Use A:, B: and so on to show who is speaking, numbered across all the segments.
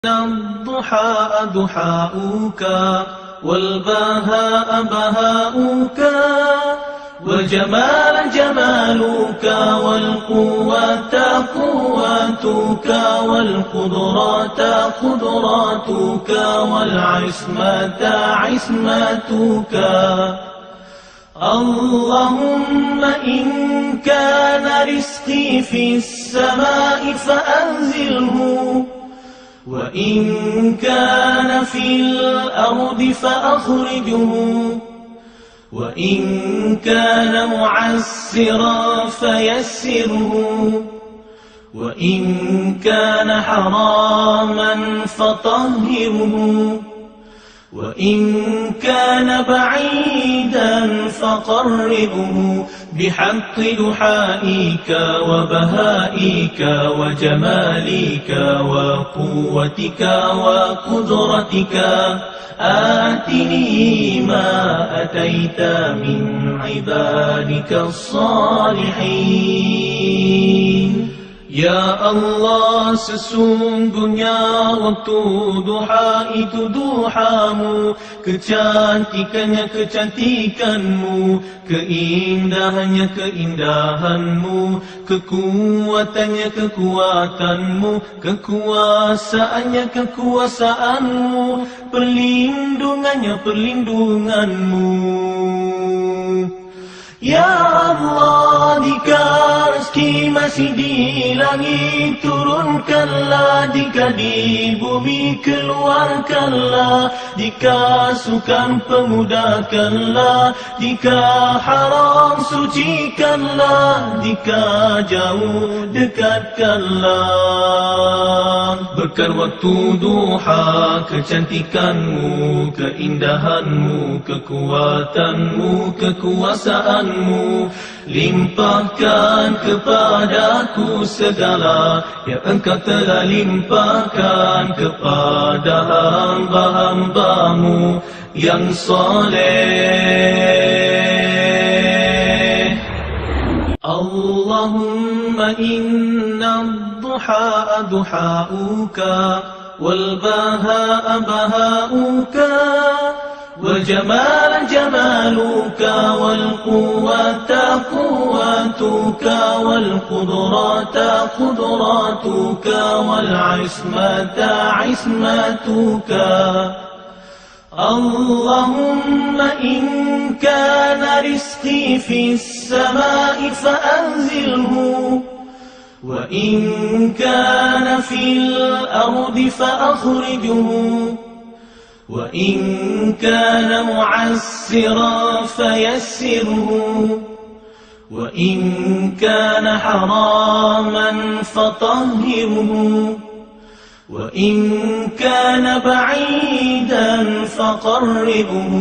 A: الضحى ضحاؤك والبهاء بهاؤك والجمال جمالك والقوة قوتك والقدرات قدراتك والعصمة عصمتك. اللهم إن كان رزقي في السماء فأنزله، وإن كان في الأرض فأخرجه، وإن كان معسرا فيسره، وإن كان حراما فطهره، وإن كان بعيدا فقربه بحق دحائك وبهائك وجمالك وقوتك وقدرتك. آتني ما أتيت من عبادك الصالحين. Ya Allah, sesungguhnya waktu duha itu duhamu, kecantikannya kecantikanmu, keindahannya keindahanmu, kekuatannya kekuatanmu, kekuasaannya kekuasaanmu, perlindungannya perlindunganmu. Ya Allah, jika rezeki masih di langit turunkanlah, jika di bumi keluarkanlah, jika sukar pemudahkanlah, jika haram sucikanlah, jika jauh dekatkanlah. Berkat waktu duha, kecantikanmu, keindahanmu, kekuatanmu, kekuasaanmu, limpahkan kepadaku segala yang Engkau telah limpahkan kepada hamba-hambamu yang soleh. Allahumma inna ad-duha duhauka wal bahaa bahauka والجمال جمالك والقوة قوتك والقدرات قدراتك والعصمة عصمتك. اللهم إن كان رزقي في السماء فأنزله، وإن كان في الأرض فأخرجه، وإن كان معسرا فيسره، وإن كان حراما فطهره، وإن كان بعيدا فقربه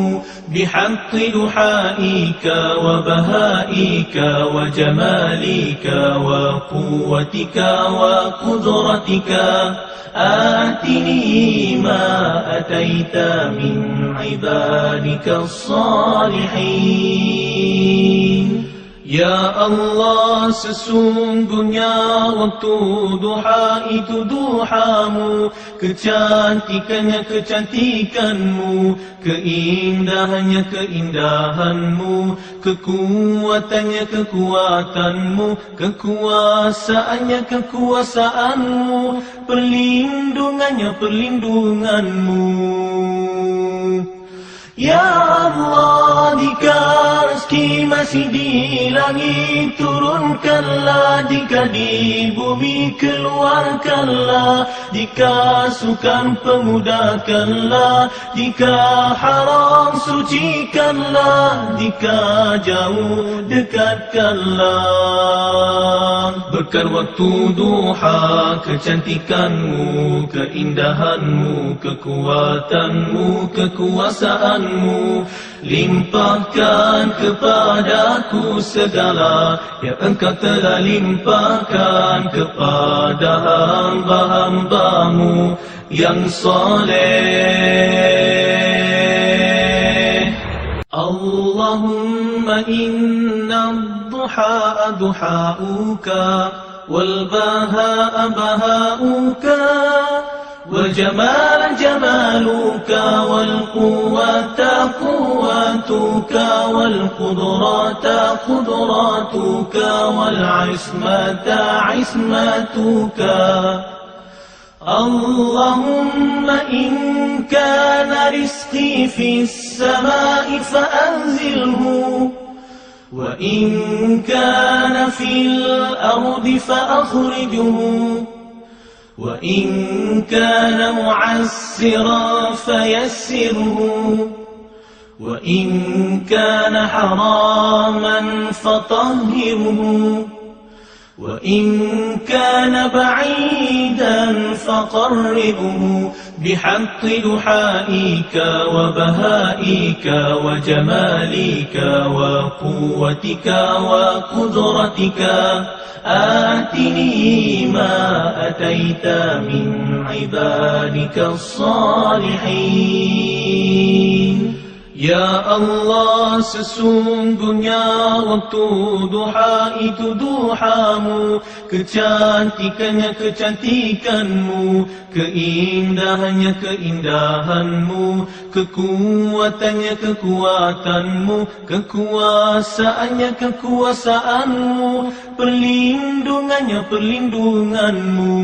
A: بحق دحائك وبهائك وجمالك وقوتك وقدرتك. آتني ما أتيت من عبادك الصالحين. Ya Allah, sesungguhnya waktu duha itu duhamu, kecantikannya kecantikanmu, keindahannya keindahanmu, kekuatannya kekuatanmu, kekuasaannya kekuasaanmu, perlindungannya perlindunganmu. Ya Allah, jika rezeki masih di langit turunkanlah, jika di bumi keluarkanlah, jika sukar pemudahkanlah, jika haram sucikanlah, jika jauh dekatkanlah. Berkat waktu duha, kecantikanmu, keindahanmu, kekuatanmu, kekuasaanmu, limpahkan kepadaku segala yang Engkau telah limpahkan kepada hamba-hambamu yang soleh. Allahumma inna ad-duha duhauka wal bahaa bahauka والجمال جمالك والقوة قوتك والقدرات قدراتك والعصمة عصمتك اللهم إن كان رزقي في السماء فأنزله وإن كان في الأرض فأخرجه وإن كان معسرا فيسره وإن كان حراما فطهره وإن كان بعيدا فقربه بحق دحائك وبهائك وجمالك وقوتك وقدرتك آتني ما أتيت من عبادك الصالحين. Ya Allah, sesungguhnya waktu duha itu duhamu, kecantikannya kecantikanmu, keindahannya keindahanmu, kekuatannya kekuatanmu, kekuasaannya kekuasaanmu, perlindungannya perlindunganmu.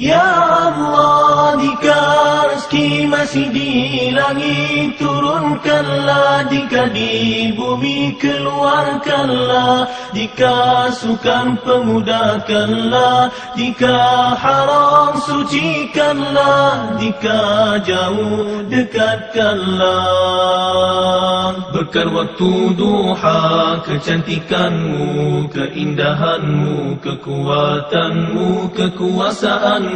A: Ya Allah, jika rezeki masih di langit turunkanlah, jika di bumi keluarkanlah, jika sukar pemudahkanlah, jika haram sucikanlah, jika jauh dekatkanlah. Berkat waktu duha, kecantikanmu, keindahanmu, kekuatanmu, kekuasaanmu,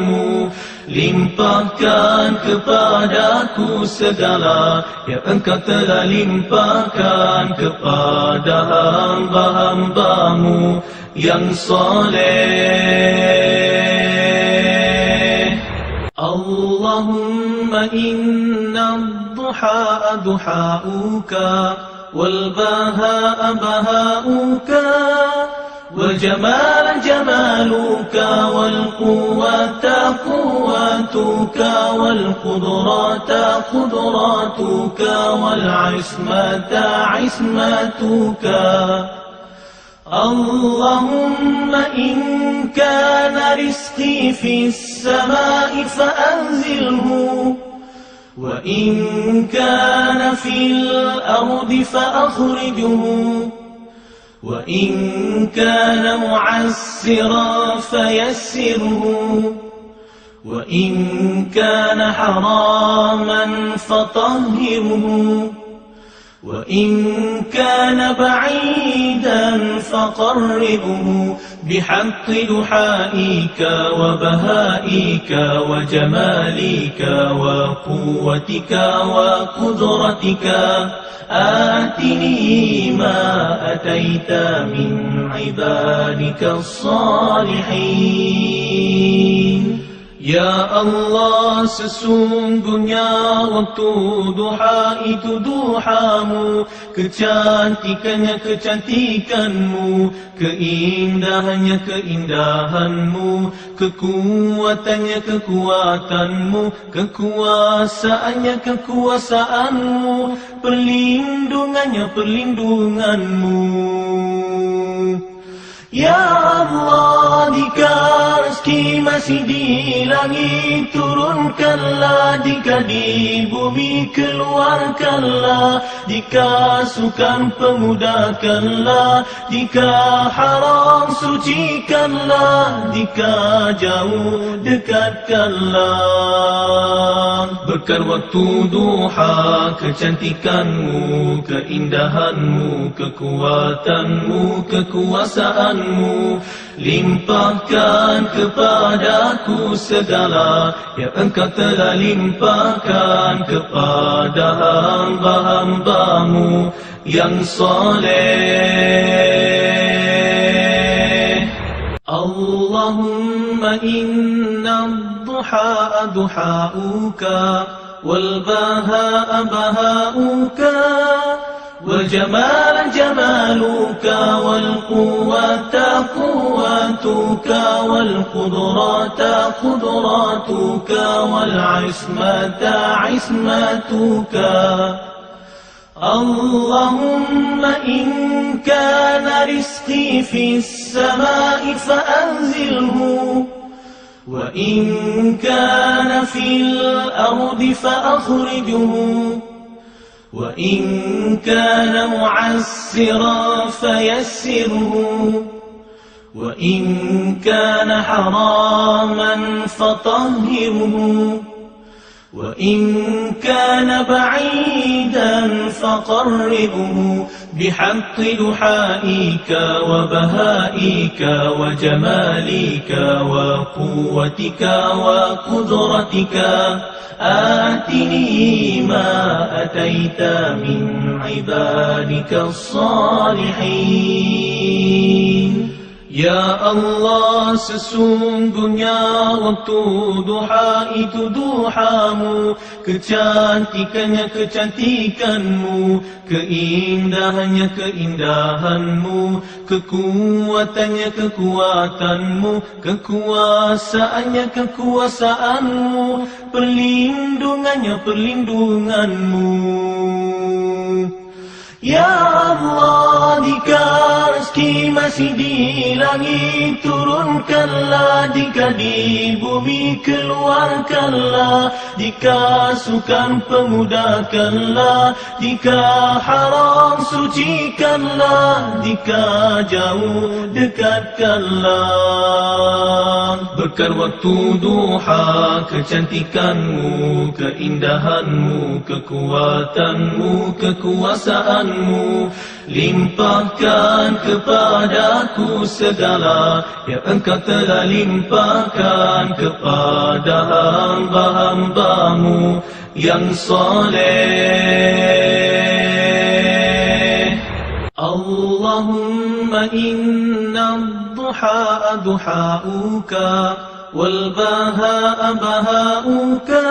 A: limpahkan kepadaku segala yang Engkau telah limpahkan kepada hamba-hambamu yang soleh. Allahumma inna ad-duha duhauka wal bahaa bahauka والجمال جمالك والقوة قوتك والقدرات قدراتك والعصمة عصمتك اللهم إن كان رزقي في السماء فأنزله وإن كان في الأرض فأخرجه وإن كان معسرا فيسره وإن كان حراما فطهره وإن كان بعيدا فقربه بحق دحائك وبهائك وجمالك وقوتك وقدرتك آتني ما أتيت من عبادك الصالحين. Ya Allah, sesungguhnya waktu duha itu duhamu, kecantikannya kecantikanmu, keindahannya keindahanmu, kekuatannya kekuatanmu, kekuasaannya kekuasaanmu, perlindungannya perlindunganmu. Ya Allah, jika rezeki masih di langit turunkanlah, jika di bumi keluarkanlah, jika sukar pemudahkanlah, jika haram sucikanlah, jika jauh dekatkanlah. Berkat waktu duha, kecantikanmu, keindahanmu, kekuatanmu, kekuasaanmu, limpahkan kepadaku segala yang Engkau telah limpahkan kepada hamba-hambamu yang soleh. Allahumma inna ad-duha duhauka wal bahaa bahauka والجمال جمالك والقوة قوتك والقدرات قدراتك والعصمة عصمتك. اللهم إن كان رزقي في السماء فأنزله، وإن كان في الأرض فأخرجه، وإن كان معسرا فيسره، وإن كان حراما فطهره، وإن كان بعيدا فقربه بحق دحائك وبهائك وجمالك وقوتك وقدرتك. آتني ما أتيت من عبادك الصالحين. Ya Allah, sesungguhnya waktu duha itu duhamu, kecantikannya kecantikanmu, keindahannya keindahanmu, kekuatannya kekuatanmu, kekuasaannya kekuasaanmu, perlindungannya perlindunganmu. Ya Allah, jika rezeki masih di langit turunkanlah, jika di bumi keluarkanlah, jika sukar pemudahkanlah, jika haram sucikanlah, jika jauh dekatkanlah. Berkat waktu duha, kecantikanmu, keindahanmu, kekuatanmu, kekuasaanmu, limpahkan kepadaku segala yang Engkau telah limpahkan kepada hamba-hambamu yang soleh. Allahumma inna ad-duha duhauka wal bahaa bahauka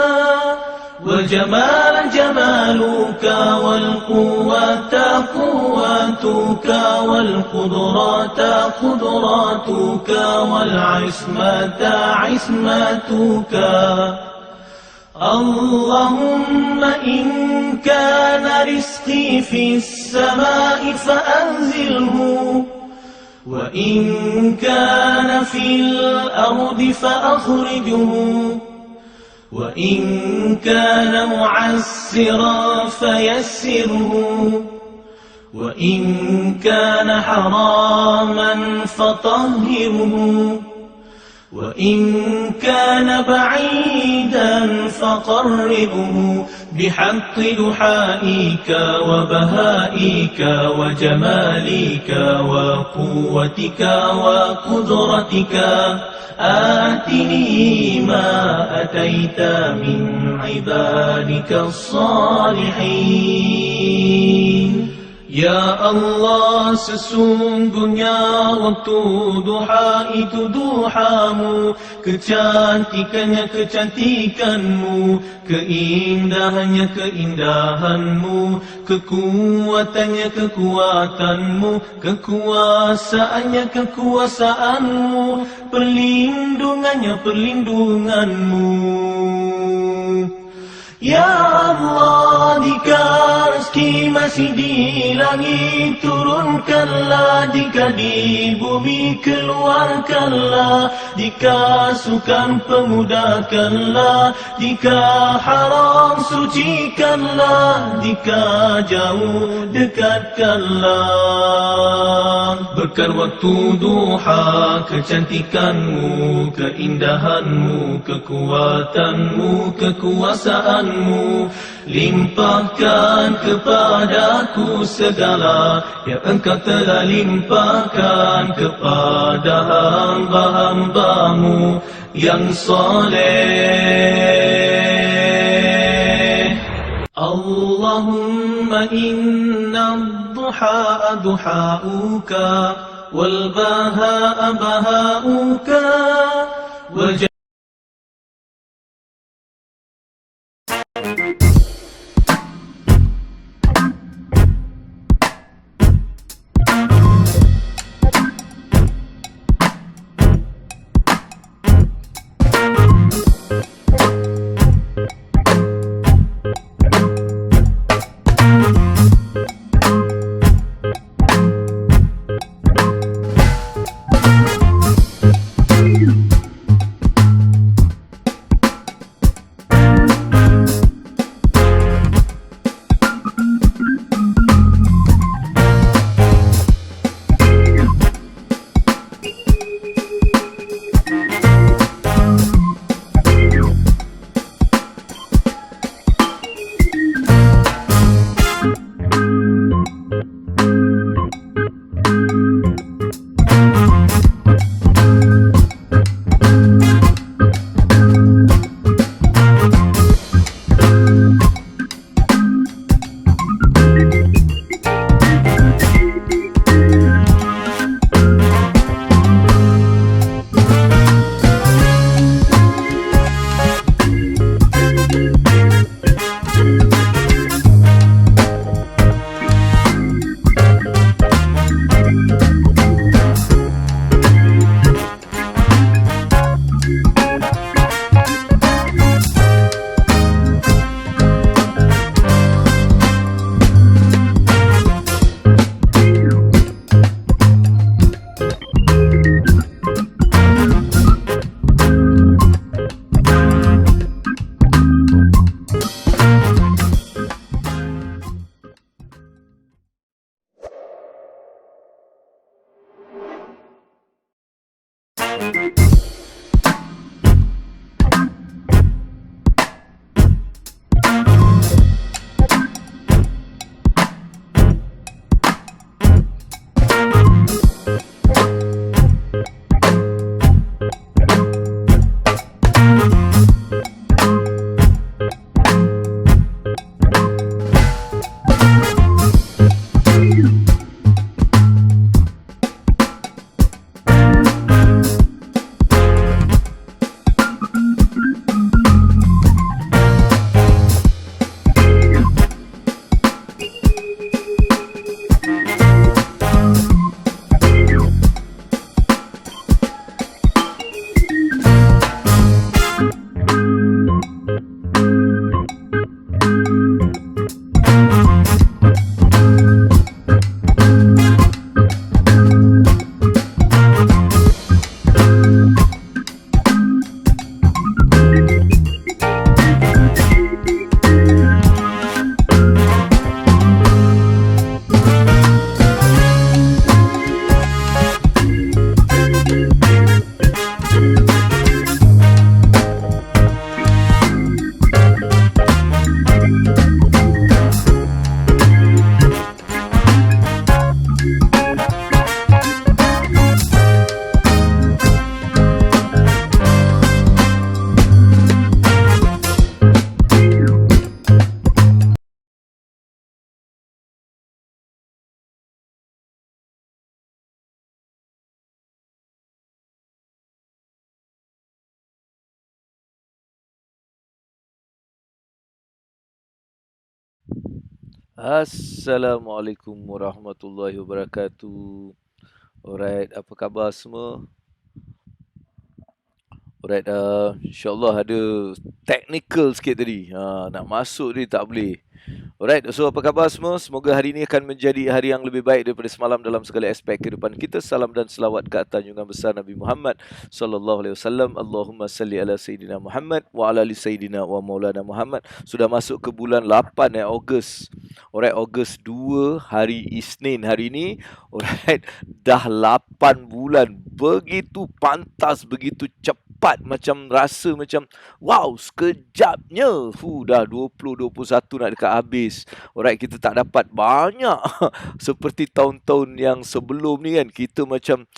A: والجمال جمالك والقوة قوتك والقدرات قدراتك والعصمة عصمتك. اللهم إن كان رزقي في السماء فأنزله، وإن كان في الأرض فأخرجه، وإن كان معسرا فيسره، وإن كان حراما فطهره، وإن كان بعيدا فقربه بحق دحائك وبهائك وجمالك وقوتك وقدرتك. آتني ما أتيت من عبادك الصالحين. Ya Allah, sesungguhnya waktu duha itu duhamu, kecantikannya kecantikanmu, keindahannya keindahanmu, kekuatannya kekuatanmu, kekuasaannya kekuasaanmu, perlindungannya perlindunganmu. Ya Allah, jika rezeki masih di langit turunkanlah, jika di bumi keluarkanlah, jika sukar pemudahkanlah, jika haram sucikanlah, jika jauh dekatkanlah. Berkat waktu duha, kecantikanmu, keindahanmu, kekuatanmu, kekuasaanmu, limpahkan kepadaku segala yang Engkau telah limpahkan kepada hamba-hambamu yang soleh. Allahumma inna ad-duha duhauka wal bahaa bahauka wal
B: Assalamualaikum warahmatullahi wabarakatuh. Alright, apa khabar semua? Alright, insyaAllah ada technical sikit tadi. Nak masuk ni tak boleh. Alright, so apa khabar semua? Semoga hari ini akan menjadi hari yang lebih baik daripada semalam dalam segala aspek kehidupan kita. Salam dan selawat ke atas junjungan besar Nabi Muhammad sallallahu alaihi wasallam. Allahumma salli ala sayidina Muhammad wa ala ali sayidina wa maulana Muhammad. Sudah masuk ke bulan 8 Ogos. Alright, Ogos 2 hari Isnin hari ini. Alright, dah 8 bulan. Begitu pantas, begitu cepat, macam rasa macam wow, sekejapnya. Dah 2021 nak dekat habis. Alright, kita tak dapat banyak seperti tahun-tahun yang sebelum ni kan. Kita macam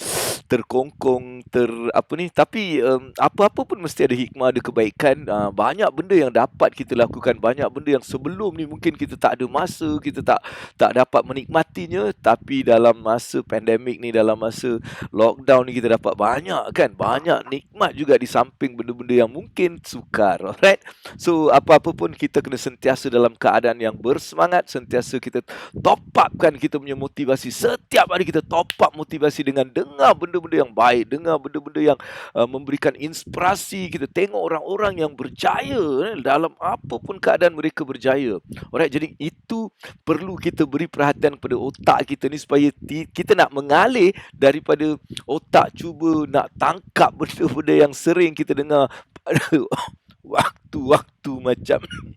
B: terkongkong, apa ni. Tapi apa-apa pun mesti ada hikmah, ada kebaikan. Banyak benda yang dapat kita lakukan. Banyak benda yang sebelum ni mungkin kita tak ada masa, kita tak dapat menikmatinya. Tapi dalam masa pandemik ni, dalam masa lockdown ni, kita dapat banyak kan. Banyak nikmat juga di samping benda-benda yang mungkin sukar. Alright. So apa-apa pun kita kena sentiasa dalam keadaan yang bersemangat. Sentiasa kita top up kan kita punya motivasi. Setiap hari kita top up motivasi dengan dengar benda-benda yang baik, dengar benda-benda yang memberikan inspirasi. Kita tengok orang-orang yang berjaya dalam apapun keadaan mereka berjaya. Alright, jadi itu perlu kita beri perhatian kepada otak kita ni supaya kita nak mengalih daripada otak cuba nak tangkap benda-benda yang sering kita dengar pada waktu-waktu macam ni.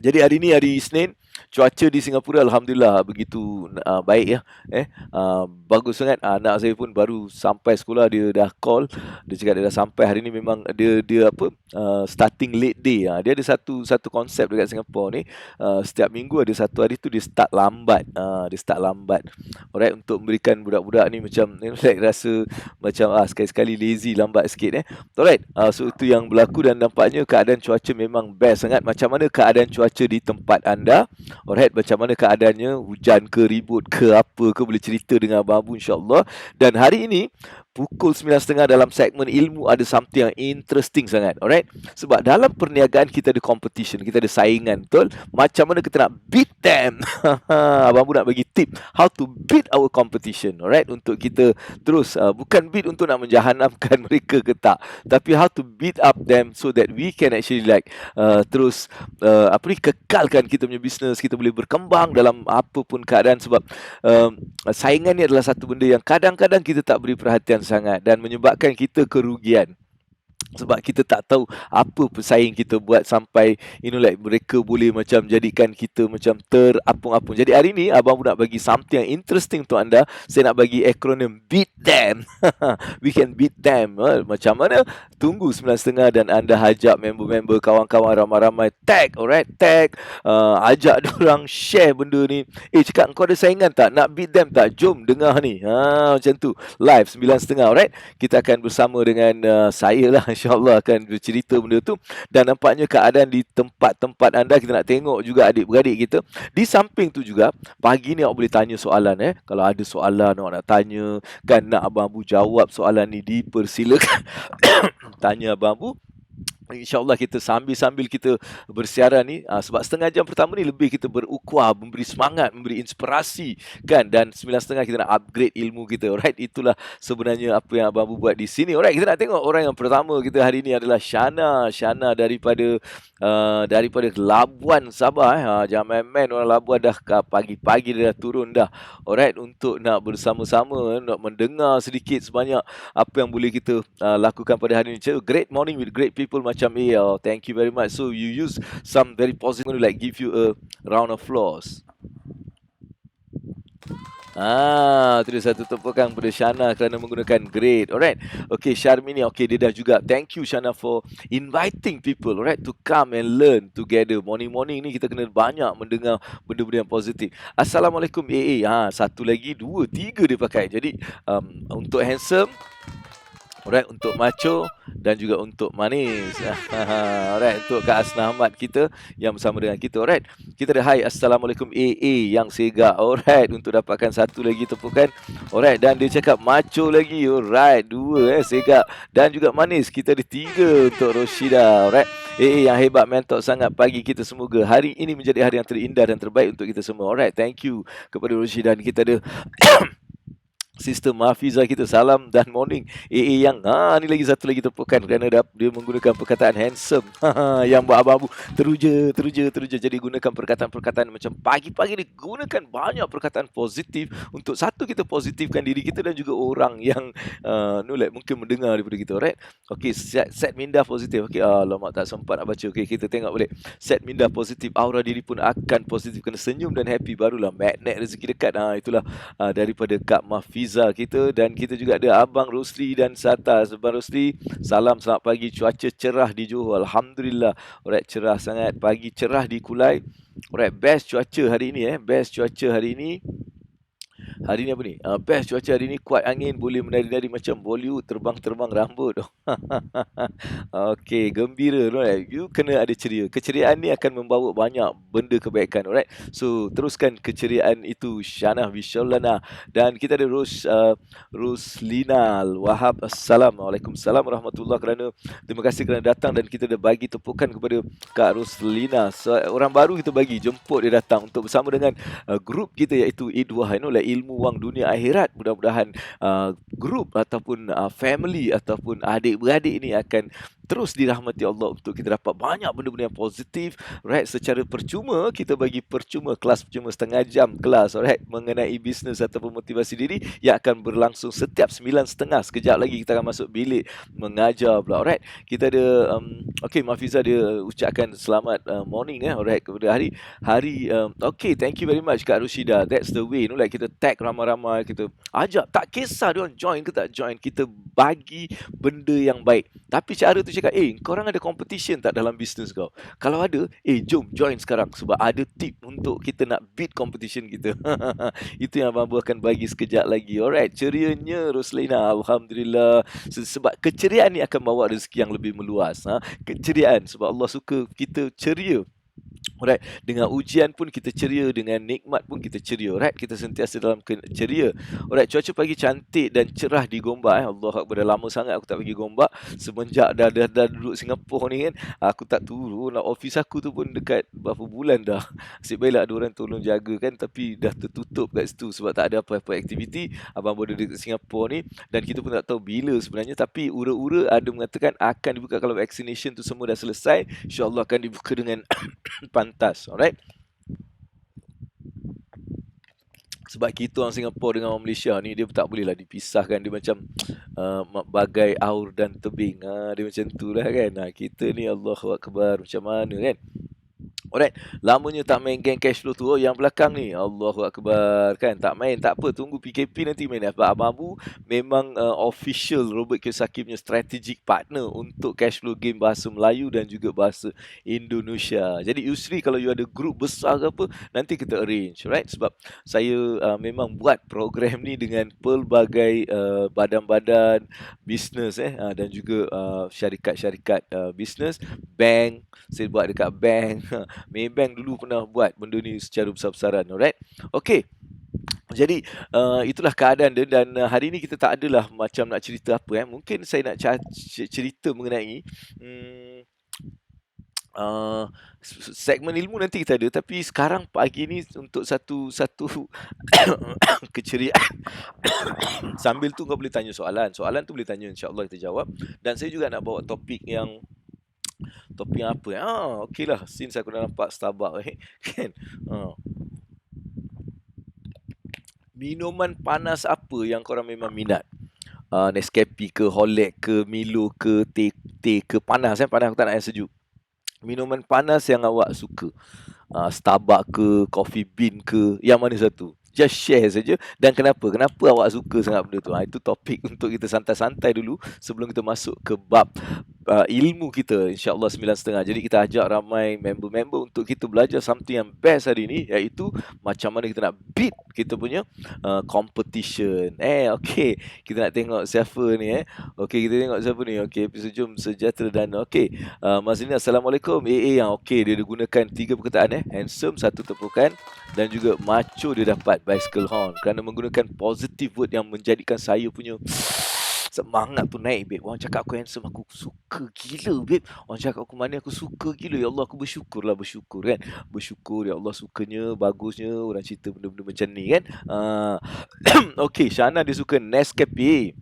B: Jadi hari ni hari Isnin, cuaca di Singapura alhamdulillah begitu baik ya. Bagus sangat. Anak saya pun baru sampai sekolah, dia dah call. Dia cakap dia dah sampai. Hari ni memang dia apa? Starting late day. Dia ada satu konsep dekat Singapura ni. Setiap minggu ada satu hari tu dia start lambat. Dia start lambat. Alright, untuk memberikan budak-budak ni macam like rasa macam sekali-sekali lazy, lambat sikit Alright. So itu yang berlaku dan nampaknya keadaan cuaca memang best sangat. Macam mana keadaan cuaca di tempat anda? Alright, macam mana keadaannya? Hujan ke, ribut ke, apa ke, boleh cerita dengan Abang Abu insya-Allah. Dan hari ini pukul 9.30 dalam segmen ilmu ada something yang interesting sangat. Alright. Sebab dalam perniagaan kita ada competition, kita ada saingan, betul? Macam mana kita nak beat them? Abang Abu nak bagi tip how to beat our competition. Alright, untuk kita terus bukan beat untuk nak menjahanamkan mereka ke tak, tapi how to beat up them so that we can actually like terus kekalkan kita punya business, kita boleh berkembang dalam apapun keadaan. Sebab saingan ni adalah satu benda yang kadang-kadang kita tak beri perhatian sangat dan menyebabkan kita kerugian. Sebab kita tak tahu apa pesaing kita buat sampai like mereka boleh macam jadikan kita macam terapung-apung. Jadi hari ni Abang nak bagi something yang interesting untuk anda. Saya nak bagi akronim beat them. We can beat them. Macam mana? Tunggu 9.30 dan anda ajak member-member, kawan-kawan ramai-ramai tag, alright, tag, ajak diorang share benda ni. Cakap kau ada saingan tak? Nak beat them tak? Jom dengar ni. Macam tu. Live 9.30, alright. Kita akan bersama dengan saya lah, insyaAllah akan bercerita benda tu. Dan nampaknya keadaan di tempat-tempat anda, kita nak tengok juga adik-beradik kita. Di samping tu juga, pagi ni awak boleh tanya soalan. Kalau ada soalan awak nak tanya, kan nak Abang Abu jawab soalan ni, dipersilakan. Tanya Abang Abu. InsyaAllah kita sambil kita bersiaran ni, sebab setengah jam pertama ni lebih kita berukhuwah, memberi semangat, memberi inspirasi kan. Dan 9.30 kita nak upgrade ilmu kita. Alright, itulah sebenarnya apa yang Abang Abu buat di sini. Alright, kita nak tengok orang yang pertama kita hari ni adalah Shana daripada Labuan, Sabah. Jangan main-main, orang Labuan dah pagi-pagi dia dah turun dah. Alright, untuk nak bersama-sama, nak mendengar sedikit sebanyak apa yang boleh kita lakukan pada hari ini. Great morning with great people macam thank you very much. So you use some very positive, like give you a round of applause. Tu dia satu tepukan pada Shana kerana menggunakan great. Alright. Okay, Sharmini. Okay, dia dah juga. Thank you Shana for inviting people, alright, to come and learn together. Morning-morning ni kita kena banyak mendengar benda-benda yang positif. Assalamualaikum AA. Satu lagi, dua, tiga dia pakai. Jadi untuk handsome, alright, untuk macho dan juga untuk manis. Alright, untuk Kak Asna Ahmad kita yang bersama dengan kita. Alright, kita ada hai Assalamualaikum AA yang segak. Alright, untuk dapatkan satu lagi tepukan. Alright, dan dia cakap macho lagi. Alright, dua segak dan juga manis. Kita ada tiga untuk Roshida. Alright, Yang hebat, mentor sangat pagi kita. Semoga hari ini menjadi hari yang terindah dan terbaik untuk kita semua. Alright, thank you kepada Roshi, dan kita ada Sister Mahfiza kita, salam dan morning. yang ni lagi satu lagi tepukan kerana dia menggunakan perkataan handsome. Yang buat abang-abu teruja. Jadi gunakan perkataan-perkataan macam pagi-pagi ni, gunakan banyak perkataan positif untuk satu, kita positifkan diri kita dan juga orang yang mungkin mendengar daripada kita. Alright. Okey, set minda positif. Okey, alamak tak sempat nak baca. Okey, kita tengok balik. Set minda positif, aura diri pun akan positif. Kena senyum dan happy, barulah magnet rezeki dekat. Itulah daripada Kak Mahfiza kita. Dan kita juga ada Abang Rosli dan Sata. Abang Rosli, salam, selamat pagi. Cuaca cerah di Johor, alhamdulillah. Alright, cerah sangat. Pagi cerah di Kulai. Alright, best cuaca hari ini. Best cuaca hari ini. Hari ni apa ni? Best cuaca hari ni, kuat angin, boleh menari-nari macam Bollywood, terbang-terbang rambut. Okey, gembira. Alright. You kena ada ceria. Keceriaan ni akan membawa banyak benda kebaikan. Alright. So, teruskan keceriaan itu. Syanah Bishaulana. Dan kita ada Ruslina Wahab. Assalamualaikum. Warahmatullahi kerana terima kasih kerana datang, dan kita dah bagi tepukan kepada Kak Ruslina. Orang baru kita bagi, jemput dia datang untuk bersama dengan grup kita, iaitu Idwah, ilmu wang dunia akhirat. Mudah-mudahan grup ataupun family ataupun adik-beradik ini akan terus dirahmati Allah untuk kita dapat banyak benda-benda yang positif. Right, secara percuma, kita bagi percuma, kelas percuma setengah jam kelas, alright, mengenai bisnes ataupun motivasi diri yang akan berlangsung setiap 9.30. Sekejap lagi kita akan masuk bilik mengajar pula. Alright, kita ada okey, Mahfiza dia ucapkan selamat morning alright kepada hari. Okay, thank you very much Kak Rushida. That's the way, like kita tag ramai-ramai, kita ajak, tak kisah dia orang join ke tak join, kita bagi benda yang baik. Tapi cara tu cakap, korang ada competition tak dalam bisnes kau? Kalau ada, jom join sekarang, sebab ada tip untuk kita nak beat competition kita. Itu yang abang akan bagi sekejap lagi. Alright, cerianya Roslina, alhamdulillah. Sebab keceriaan ni akan bawa rezeki yang lebih meluas. Keceriaan, sebab Allah suka kita ceria. Alright, dengan ujian pun kita ceria, dengan nikmat pun kita ceria. Alright, kita sentiasa dalam ceria. Alright, cuaca pagi cantik dan cerah di Gombak. Allah Akbar, dah lama sangat aku tak pergi Gombak. Semenjak dah duduk Singapura ni kan, aku tak turun. Office aku tu pun dekat berapa bulan dah. Asyik baiklah ada orang tolong jaga kan, tapi dah tertutup kat situ sebab tak ada apa-apa aktiviti. Abang baru dekat Singapura ni, dan kita pun tak tahu bila sebenarnya, tapi ura-ura ada mengatakan akan dibuka kalau vaccination tu semua dah selesai. InsyaAllah akan dibuka dengan pantas. Alright. Sebab kita orang Singapura dengan orang Malaysia ni, dia tak boleh lah dipisahkan. Dia macam bagai aur dan tebing. Dia macam tu lah kan. Kita ni Allahu Akbar, macam mana kan. Alright, lamanya tak main game cash flow tu. Yang belakang ni, Allahu Akbar kan, tak main, tak apa, tunggu PKP nanti main. Sebab Abang Abu memang official Robert Kiyosaki punya strategic partner untuk cash flow game bahasa Melayu dan juga bahasa Indonesia. Jadi Yusri, kalau you ada group besar ke apa, nanti kita arrange, right? Sebab saya memang buat program ni dengan pelbagai badan-badan bisnes dan juga syarikat-syarikat bisnes, bank, saya buat dekat bank. Maybank dulu pernah buat benda ni secara besar-besaran. Alright. Okay. Jadi itulah keadaan dia, dan hari ni kita tak adalah macam nak cerita apa. Mungkin saya nak cerita mengenai segmen ilmu nanti kita ada, tapi sekarang pagi ni untuk satu keceriaan. Sambil tu kau boleh tanya soalan tu boleh tanya, insya-Allah kita jawab. Dan saya juga nak bawa topik yang apa? Okey lah, since aku dah nampak Starbucks kan. Minuman panas apa yang korang memang minat? Nescafe ke, Horlick ke, Milo ke, teh ke, panas panas, aku tak nak yang sejuk. Minuman panas yang awak suka, Starbucks ke, Coffee Bean ke, yang mana satu? Just share saja. Dan kenapa awak suka sangat benda tu. Itu topik untuk kita santai-santai dulu sebelum kita masuk ke bab ilmu kita, insya-Allah 9.30. Jadi kita ajak ramai member-member untuk kita belajar something yang best hari ni, iaitu macam mana kita nak beat kita punya competition. Okay, kita nak tengok siapa ni Okay, kita tengok siapa ni. Okay, jom sejahtera dan Mas Lina, Assalamualaikum. yang dia gunakan 3 perkataan handsome, 1 tepukan, dan juga macho dia dapat bicycle horn kerana menggunakan positive word yang menjadikan saya punya semangat tu naik, babe. Orang cakap aku handsome, aku suka gila, babe. Orang cakap aku manis, aku suka gila. Ya Allah, aku bersyukur kan. Bersyukur, ya Allah, sukanya, bagusnya orang cerita benda-benda macam ni kan. Okay, Shana dia suka Nescafe.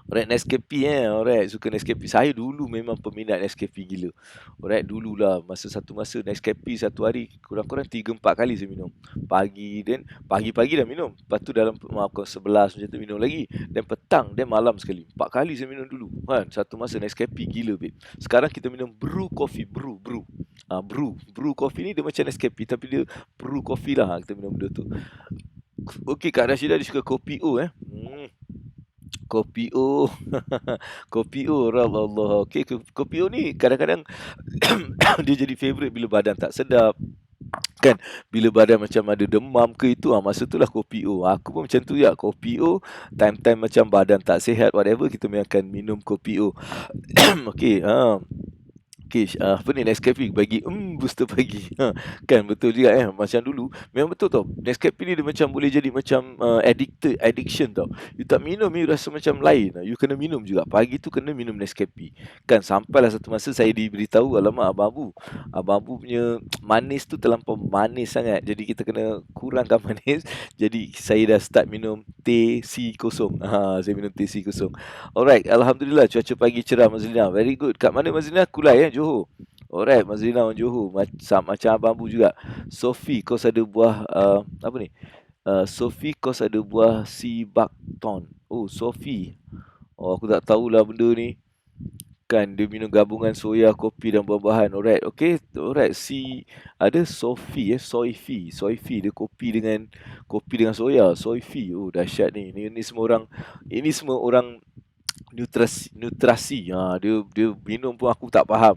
B: Alright, Nescafe alright, suka Nescafe. Saya dulu memang peminat Nescafe gila. Alright, dululah satu masa Nescafe satu hari kurang-kurang 3-4 kali saya minum. Pagi-pagi dah minum. Lepas tu dalam pukul 11 macam tu minum lagi. Dan petang dan malam sekali. 4 kali saya minum dulu. Kan, satu masa Nescafe gila, babe. Sekarang kita minum brew coffee, brew. Brew coffee ni dia macam Nescafe tapi dia brew coffee lah kita minum benda tu. Okey, Kak Rashidah dia suka kopi O Kopi O. Kopi O, Allah. Okey, kopi O ni kadang-kadang dia jadi favourite bila badan tak sedap. Kan, bila badan macam ada demam ke itu, masa tu lah kopi O. Aku pun macam tu ya, kopi O. Time-time macam badan tak sihat, whatever, kita akan minum kopi O. Okey, Okay, apa ni Nescafe bagi booster pagi. Kan betul juga macam dulu. Memang betul tau. Nescafe ni dia macam boleh jadi macam addiction tau. You tak minum you rasa macam lain. You kena minum juga. Pagi tu kena minum Nescafe. Kan sampailah satu masa saya diberitahu, alamak abang Abu punya manis tu terlampau manis sangat. Jadi kita kena kurangkan manis. Jadi saya dah start minum teh C kosong. Saya minum teh C kosong. Alright, alhamdulillah cuaca pagi cerah Mazlina. Very good. Kat mana Mazlina? Kulai Johor. Alright, Mazlina orang Johor. Macam Abang Bu juga. Sophie, kau ada buah apa ni? Sophie, kau ada buah si bakton. Oh, Sophie. Oh, aku tak tahulah benda ni. Kan dia minum gabungan soya, kopi dan buah-buahan. Alright, okay. Alright, ada Sophie Soyfi dia kopi dengan soya. Soyfi. Oh, dahsyat ni. Ini semua orang nutrasi. Dia minum pun aku tak faham.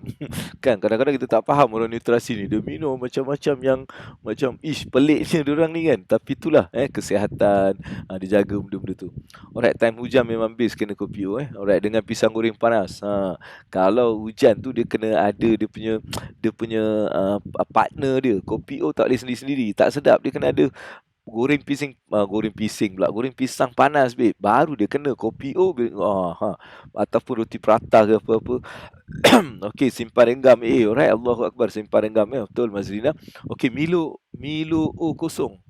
B: Kan kadang-kadang kita tak faham orang nutrasi ni. Dia minum macam-macam yang macam peliknya diorang ni kan. Tapi itulah kesihatan. Dia jaga benda-benda tu. Alright, time hujan memang best kena kopi O. Alright, dengan pisang goreng panas. Kalau hujan tu dia kena ada dia punya partner dia. Kopi O tak boleh sendiri-sendiri. Tak sedap. Dia kena ada goreng pisang panas, babe. Baru dia kena kopi O, ataupun roti prata ke apa-apa. Okey, simpan renggam. Alright, Allahu Akbar, simpan renggam betul Mazlina. Okey, Milo O kosong.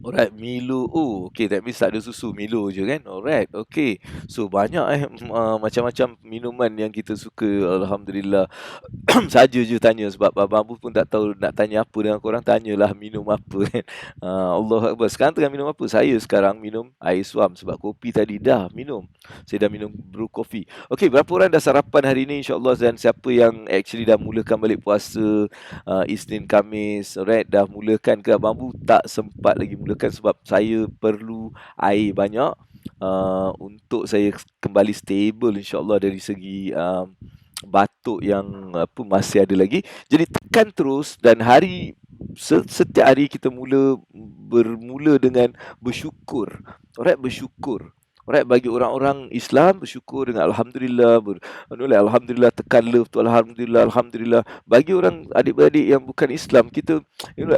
B: Alright, Milo. Oh, okay, that means tak ada susu, Milo je kan. Alright, okay. So, banyak macam-macam minuman yang kita suka. Alhamdulillah. Saja je tanya sebab Abang Abu pun tak tahu nak tanya apa dengan korang. Tanyalah minum apa kan. Allah Akbar. Sekarang tengah minum apa? Saya sekarang minum air suam sebab kopi tadi dah minum. Saya dah minum brew coffee. Okay, berapa orang dah sarapan hari ni insyaAllah, dan siapa yang actually dah mulakan balik puasa Isnin, Khamis, alright, dah mulakan ke? Abang Abu tak sempat lagi mulakan sebab saya perlu air banyak untuk saya kembali stable insyaAllah dari segi batuk yang masih ada lagi. Jadi tekan terus, dan setiap hari kita bermula dengan bersyukur. Alright, bersyukur. Alright, bagi orang-orang Islam bersyukur dengan Alhamdulillah. Alhamdulillah, tekan love tu Alhamdulillah. Bagi orang adik-beradik yang bukan Islam, kita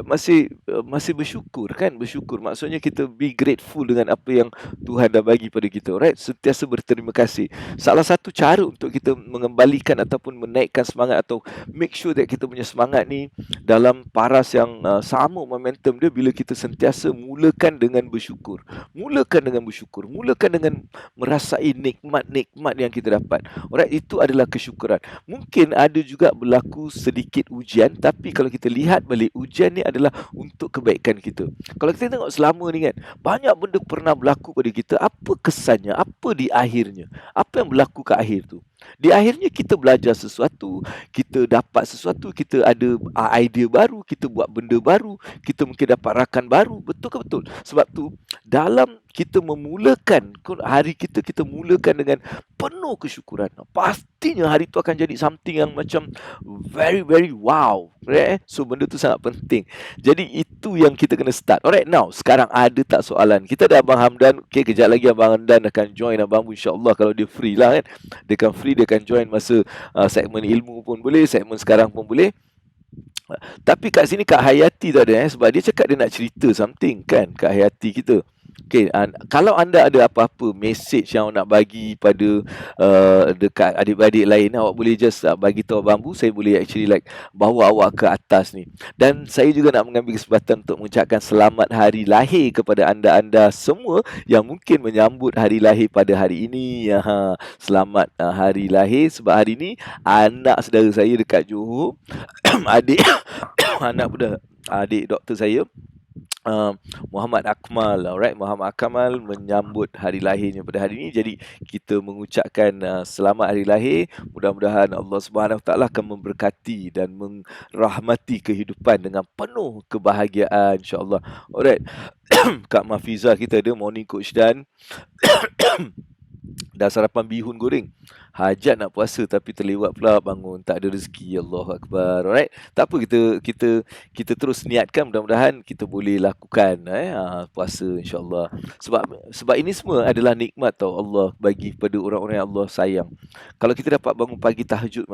B: masih bersyukur kan. Bersyukur maksudnya kita be grateful dengan apa yang Tuhan dah bagi pada kita. Alright, sentiasa berterima kasih. Salah satu cara untuk kita mengembalikan ataupun menaikkan semangat atau make sure that kita punya semangat ni dalam paras yang sama momentum dia, bila kita sentiasa mulakan dengan bersyukur. Mulakan dengan merasai nikmat-nikmat yang kita dapat. Alright, itu adalah kesyukuran. Mungkin ada juga berlaku sedikit ujian, tapi kalau kita lihat balik, ujian ni adalah untuk kebaikan kita. Kalau kita tengok selama ni kan, banyak benda pernah berlaku pada kita. Apa kesannya? Apa di akhirnya? Apa yang berlaku ke akhir tu? Di akhirnya kita belajar sesuatu, kita dapat sesuatu, kita ada idea baru, kita buat benda baru, kita mungkin dapat rakan baru. Betul ke betul? Sebab tu dalam kita memulakan hari kita mulakan dengan penuh kesyukuran. Pastinya hari tu akan jadi something yang macam very very wow. Right? So benda tu sangat penting. Jadi itu yang kita kena start. Alright, now sekarang ada tak soalan? Kita ada Abang Hamdan. Okay, kejap lagi Abang Hamdan akan join Abang Bu, insyaAllah, kalau dia free lah kan. Dia akan free, dia akan join masa segmen ilmu pun boleh, segmen sekarang pun boleh. Tapi kat sini Kak Hayati tak ada sebab dia cakap dia nak cerita something kan, Kak Hayati kita. Okay, kalau anda ada apa-apa message yang nak bagi pada dekat adik-beradik lain, awak boleh just bagi tahu Bambu. Saya boleh actually like bawa awak ke atas ni. Dan saya juga nak mengambil kesempatan untuk mengucapkan selamat hari lahir kepada anda-anda semua yang mungkin menyambut hari lahir pada hari ini. Selamat hari lahir, sebab hari ni anak saudara saya dekat Johor, adik anak adik doktor saya, Muhammad Akmal, alright, Muhammad Akmal menyambut hari lahirnya pada hari ini. Jadi kita mengucapkan selamat hari lahir. Mudah-mudahan Allah Subhanahu Wa Taala akan memberkati dan merahmati kehidupan dengan penuh kebahagiaan, insya-Allah. Alright. Kak Mafiza kita ada morning coach dan dah sarapan bihun goreng. Hajat nak puasa tapi terlewat pula bangun, tak ada rezeki. Allahu Akbar. Alright. Tak apa, kita terus niatkan, mudah-mudahan kita boleh lakukan puasa, insya-Allah. Sebab ini semua adalah nikmat tau Allah bagi pada orang-orang yang Allah sayang. Kalau kita dapat bangun pagi tahajud,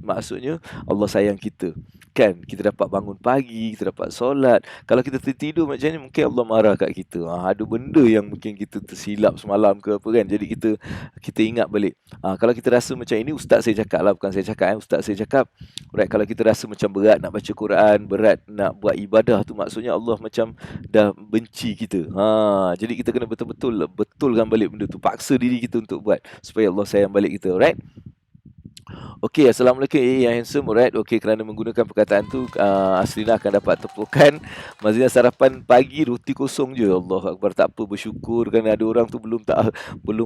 B: maksudnya Allah sayang kita. Kan? Kita dapat bangun pagi, kita dapat solat. Kalau kita tertidur macam ni, mungkin Allah marah kat kita. Ada benda yang mungkin kita tersilap semalam ke apa kan. Jadi kita ingat balik. Kalau kita rasa macam ini, ustaz saya cakap lah, bukan saya cakap, ustaz saya cakap. Alright, kalau kita rasa macam berat nak baca Quran, berat nak buat ibadah tu, maksudnya Allah macam dah benci kita. Jadi kita kena betulkan balik benda tu. Paksa diri kita untuk buat supaya Allah sayang balik kita. Alright. Okey, Assalamualaikum yang handsome. Alright, okey, kerana menggunakan perkataan tu, Aslina akan dapat tepukan. Maksudnya sarapan pagi roti kosong je. Allah Akbar, tak apa, bersyukur kerana ada orang tu belum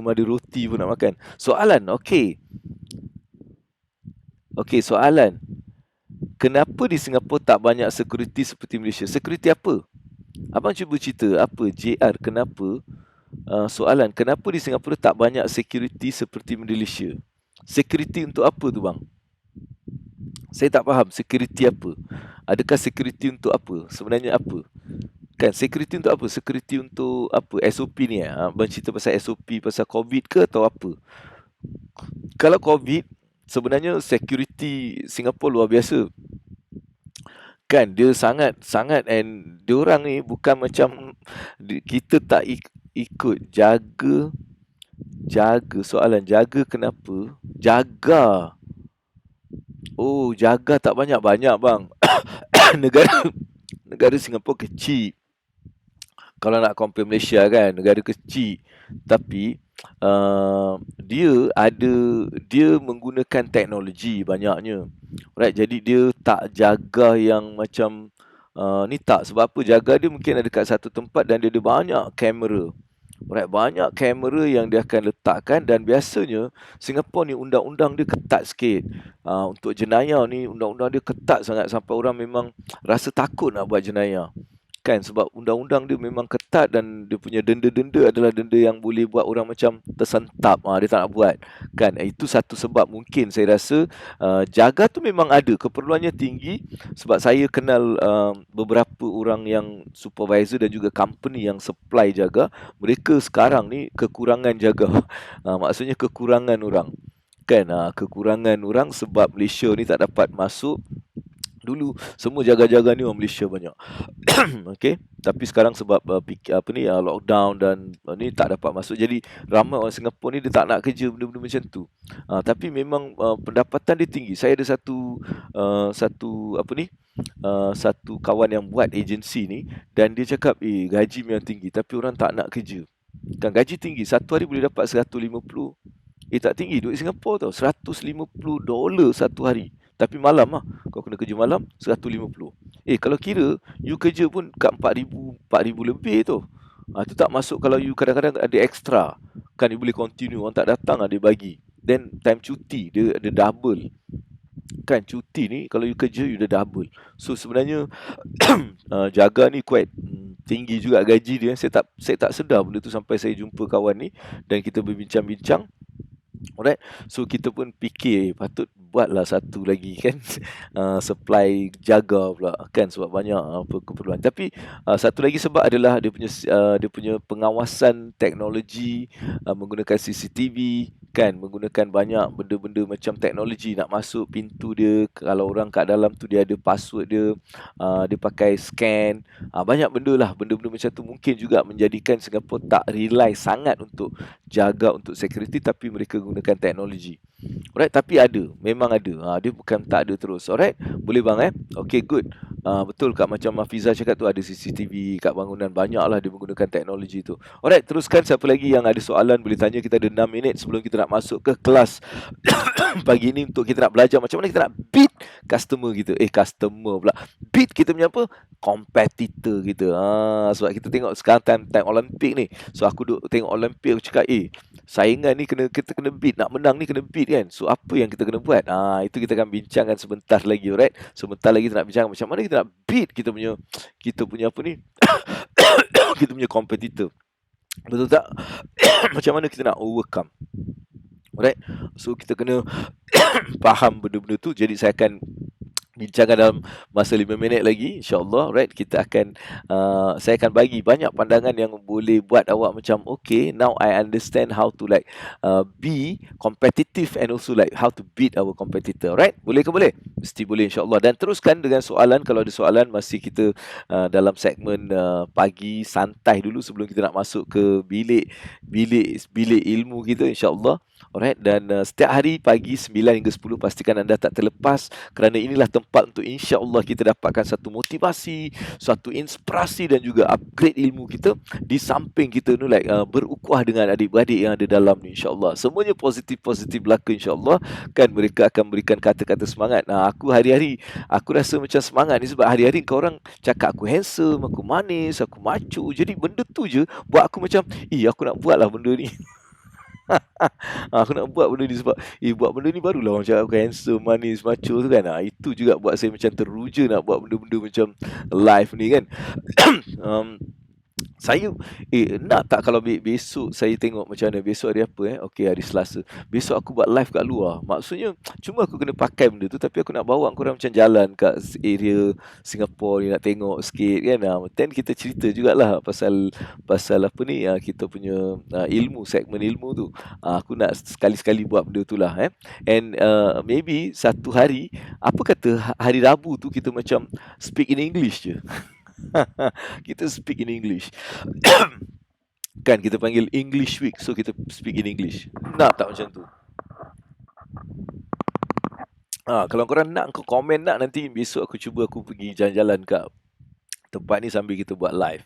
B: ada roti pun nak makan. Soalan, okey. Okey, soalan. Kenapa di Singapura tak banyak security seperti Malaysia? Security apa? Abang cuba cerita apa JR, kenapa? Soalan, kenapa di Singapura tak banyak security seperti Malaysia? Security untuk apa tu bang? Saya tak faham security apa. Adakah security untuk apa? Sebenarnya apa? Kan security untuk apa? Security untuk apa? SOP ni Abang cerita pasal SOP pasal COVID ke atau apa? Kalau COVID, sebenarnya security Singapura luar biasa. Kan dia sangat and diorang ni bukan macam kita tak ikut jaga. Soalan jaga kenapa? Jaga. Oh, jaga tak banyak-banyak bang. Negara Singapura kecil. Kalau nak compare Malaysia kan, negara kecil. Tapi dia menggunakan teknologi banyaknya. Right, jadi dia tak jaga yang macam ni tak. Sebab apa? Jaga dia mungkin ada dekat satu tempat dan dia ada banyak kamera. Right, banyak kamera yang dia akan letakkan. Dan biasanya Singapura ni undang-undang dia ketat sikit. Untuk jenayah ni undang-undang dia ketat sangat sampai orang memang rasa takut nak buat jenayah. Kan, sebab undang-undang dia memang ketat dan dia punya denda-denda adalah denda yang boleh buat orang macam tersentap. Dia tak nak buat. Kan, itu satu sebab mungkin saya rasa jaga tu memang ada, keperluannya tinggi. Sebab saya kenal beberapa orang yang supervisor dan juga company yang supply jaga. Mereka sekarang ni kekurangan jaga. Maksudnya kekurangan orang. Kan, kekurangan orang sebab Malaysia ni tak dapat masuk. Dulu semua jaga-jaga ni orang Malaysia banyak. Okey, tapi sekarang sebab lockdown dan ni tak dapat masuk. Jadi ramai orang Singapura ni dia tak nak kerja benda-benda macam tu. Tapi memang pendapatan dia tinggi. Saya ada satu kawan yang buat agensi ni dan dia cakap gaji memang tinggi tapi orang tak nak kerja. Kan gaji tinggi, satu hari boleh dapat 150. Tak tinggi duit Singapura tau. $150 satu hari. Tapi malam kau kena kerja malam 150. Kalau kira you kerja pun kat 4,000 lebih tu. Itu tak masuk kalau you kadang-kadang ada extra. Kan you boleh continue, orang tak datang dia bagi. Then time cuti dia ada double. Kan cuti ni kalau you kerja you dah double. So sebenarnya jaga ni quite tinggi juga gaji dia. Saya tak sedar benda tu sampai saya jumpa kawan ni dan kita berbincang-bincang. Alright. So kita pun fikir patut buatlah satu lagi kan. Supply jaga pula kan, sebab banyak apa keperluan. Tapi satu lagi sebab adalah dia punya pengawasan teknologi, menggunakan CCTV kan, menggunakan banyak benda-benda macam teknologi nak masuk pintu dia. Kalau orang kat dalam tu dia ada password dia, dia pakai scan. Banyak benda lah, benda-benda macam tu mungkin juga menjadikan Singapura tak rely sangat untuk jaga untuk security, tapi mereka gunakan teknologi. Alright, tapi ada, memang ada. Dia bukan tak ada terus. Alright, boleh bang Okay, good. Betul Kak, macam Hafiza cakap tu, ada CCTV kat bangunan, banyak lah dia menggunakan teknologi tu. Alright, teruskan. Siapa lagi yang ada soalan boleh tanya. Kita ada 6 minit sebelum kita nak masuk ke kelas pagi ni, untuk kita nak belajar macam mana kita nak beat customer kita. Customer pula. Beat kita punya apa? Competitor kita. Sebab kita tengok sekarang time Olimpik ni. So aku duk tengok Olimpik, aku cakap saingan ni kita kena beat, nak menang ni kena beat kan. So apa yang kita kena buat? Itu kita akan bincangkan sebentar lagi, alright. Sebentar lagi kita nak bincang macam mana kita nak beat kita punya apa ni? Kita punya competitor. Betul tak? Macam mana kita nak overcome? Alright. So kita kena faham benda-benda tu. Jadi saya akan bincangkan dalam masa 5 minit lagi, insyaAllah. Right, saya akan bagi banyak pandangan yang boleh buat awak macam, okay, now I understand how to be competitive and also how to beat our competitor. Right, boleh ke boleh? Mesti boleh, insyaAllah. Dan teruskan dengan soalan. Kalau ada soalan, masih kita dalam segmen pagi santai dulu sebelum kita nak masuk ke bilik ilmu kita, insyaAllah. Alright, dan setiap hari pagi 9 hingga 10 pastikan anda tak terlepas, kerana inilah tempat untuk insya-Allah kita dapatkan satu motivasi, satu inspirasi dan juga upgrade ilmu kita, di samping kita tu berukhuwah dengan adik-beradik yang ada dalam ni, insya-Allah. Semuanya positif belaka, insya-Allah. Kan mereka akan berikan kata-kata semangat. Aku hari-hari aku rasa macam semangat ni sebab hari-hari kau orang cakap aku handsome, aku manis, aku macho. Jadi benda tu je buat aku macam aku nak buatlah benda ni. Aku nak buat benda ni sebab buat benda ni barulah orang cakap aku handsome, manis, macho tu kan. Itu juga buat saya macam teruja nak buat benda-benda macam live ni kan. Saya nak tak kalau besok saya tengok macam mana. Besok hari apa Okey, hari Selasa. Besok aku buat live kat luar. Maksudnya cuma aku kena pakai benda tu, tapi aku nak bawa korang macam jalan kat area Singapura ni, nak tengok sikit kan. Then kita cerita jugalah pasal apa ni, kita punya ilmu, segmen ilmu tu. Aku nak sekali-sekali buat benda tu lah And maybe satu hari, apa kata hari Rabu tu kita macam speak in English je. Kita speak in English. Kan kita panggil English Week. So kita speak in English. Nak tak macam tu? Kalau korang nak, kau komen nak. Nanti besok aku cuba aku pergi jalan-jalan kat tempat ni sambil kita buat live.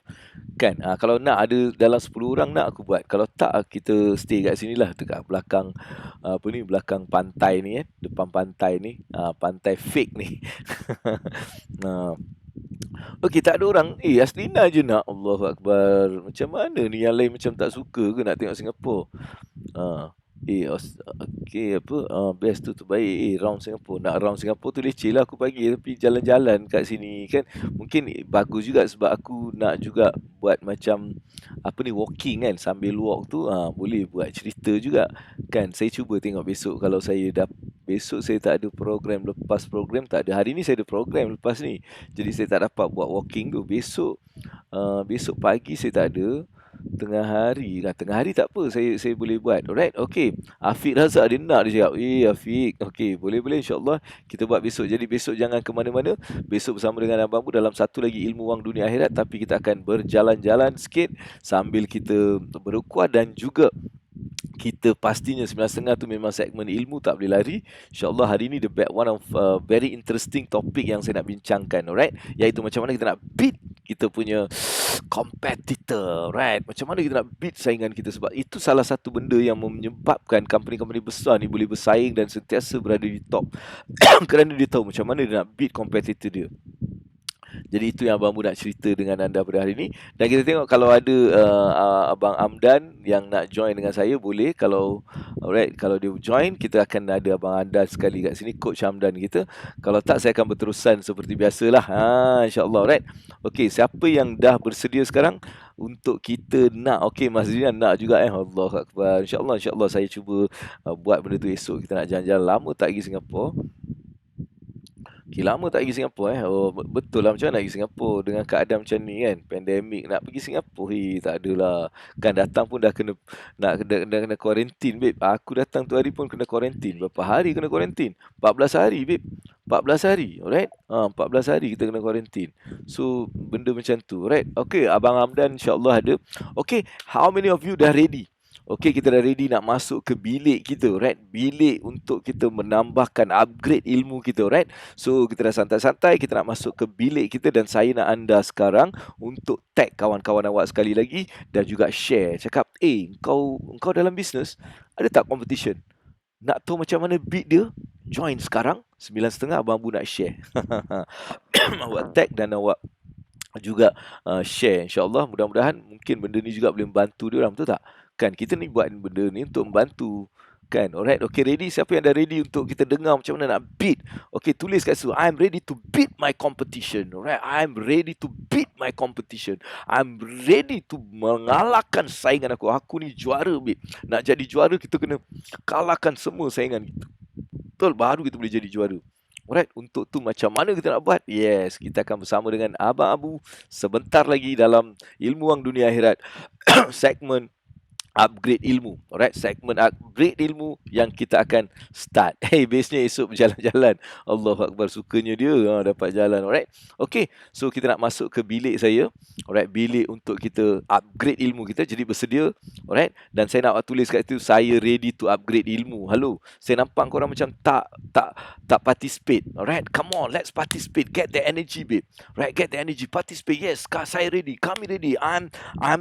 B: Kan? Kalau nak ada dalam 10 orang nak aku buat. Kalau tak, kita stay kat sini lah, dekat belakang belakang pantai ni depan pantai ni, pantai fake ni. Okey, tak ada orang. Aslina je nak. Allahu Akbar. Macam mana ni, yang lain macam tak suka ke nak tengok Singapura? Okey, best tu terbaik. Round Singapura. Nak round Singapura tu leceh lah aku bagi, tapi jalan-jalan kat sini kan mungkin bagus juga, sebab aku nak juga buat macam walking kan, sambil walk tu boleh buat cerita juga kan. Saya cuba tengok besok. Kalau saya besok saya tak ada program, lepas program tak ada. Hari ni saya ada program lepas ni, jadi saya tak dapat buat walking tu. Besok pagi saya tak ada. Tengah hari tak apa, saya boleh buat. Alright, okay. Afiq Razak dia nak, dia cakap Afiq, okay, boleh insyaAllah kita buat besok. Jadi besok jangan ke mana-mana. Besok bersama dengan Abang Bu dalam satu lagi ilmu wang dunia akhirat. Tapi kita akan berjalan-jalan sikit sambil kita berukhuwah, dan juga kita pastinya 9.30 tu memang segmen ilmu, tak boleh lari. InsyaAllah hari ni one of very interesting topic yang saya nak bincangkan, alright, iaitu macam mana kita nak beat kita punya competitor, right? Macam mana kita nak beat saingan kita, sebab itu salah satu benda yang menyebabkan company-company besar ni boleh bersaing dan sentiasa berada di top. Kerana dia tahu macam mana dia nak beat competitor dia. Jadi itu yang Abang Bu nak cerita dengan anda pada hari ini. Dan kita tengok kalau ada Abang Amdan yang nak join dengan saya, boleh. Kalau alright, kalau dia join, kita akan ada Abang Amdan sekali kat sini, Coach Amdan kita. Kalau tak, saya akan berterusan seperti biasalah. InsyaAllah, alright. Okey, siapa yang dah bersedia sekarang untuk kita nak? Okey, Mas Zidan nak juga Allah Akbar. InsyaAllah saya cuba buat benda tu esok. Kita nak jalan-jalan, lama tak pergi Singapura. Okay, lama tak pergi Singapura. Oh, betul lah, macam mana nak pergi Singapura dengan keadaan macam ni kan. Pandemik, nak pergi Singapura. Tak adalah. Kan datang pun dah kena kena kuarantin, babe. Aku datang tu hari pun kena kuarantin. Berapa hari kena kuarantin? 14 hari, babe. 14 hari, alright? 14 hari kita kena kuarantin. So, benda macam tu, alright? Okay, Abang Hamdan insyaAllah ada. Okay, how many of you dah ready? Okey, kita dah ready nak masuk ke bilik kita, right? Bilik untuk kita menambahkan upgrade ilmu kita, right? So, kita dah santai-santai, kita nak masuk ke bilik kita dan saya nak anda sekarang untuk tag kawan-kawan awak sekali lagi dan juga share. Cakap, kau dalam bisnes, ada tak competition? Nak tahu macam mana bid dia? Join sekarang, 9.30 Abang Bu nak share. Awak tag dan awak juga share, insyaAllah. Mudah-mudahan mungkin benda ni juga boleh membantu dia orang, betul tak? Kan kita ni buat benda ni untuk membantu, kan? Alright, okay, ready? Siapa yang dah ready untuk kita dengar macam mana nak beat? Okay, tulis kat situ, I'm ready to beat my competition. Alright, I'm ready to beat my competition. I'm ready to mengalahkan saingan aku. Aku ni juara, babe. Nak jadi juara, kita kena kalahkan semua saingan kita. Betul, baru kita boleh jadi juara. Alright, untuk tu macam mana kita nak buat? Yes, kita akan bersama dengan Abang Abu sebentar lagi dalam Ilmu Wang Dunia Akhirat. Segmen upgrade ilmu. Alright, segmen upgrade ilmu yang kita akan start. Bestnya esok berjalan-jalan. Allahu Akbar, sukanya dia dapat jalan. Alright. Okay, so kita nak masuk ke bilik saya. Alright, bilik untuk kita upgrade ilmu kita. Jadi bersedia. Alright, dan saya nak tulis kat situ, saya ready to upgrade ilmu. Halo, saya nampak korang macam tak participate. Alright, come on, let's participate. Get the energy, babe. Right, get the energy. Participate. Yes, saya ready. Kami ready. I'm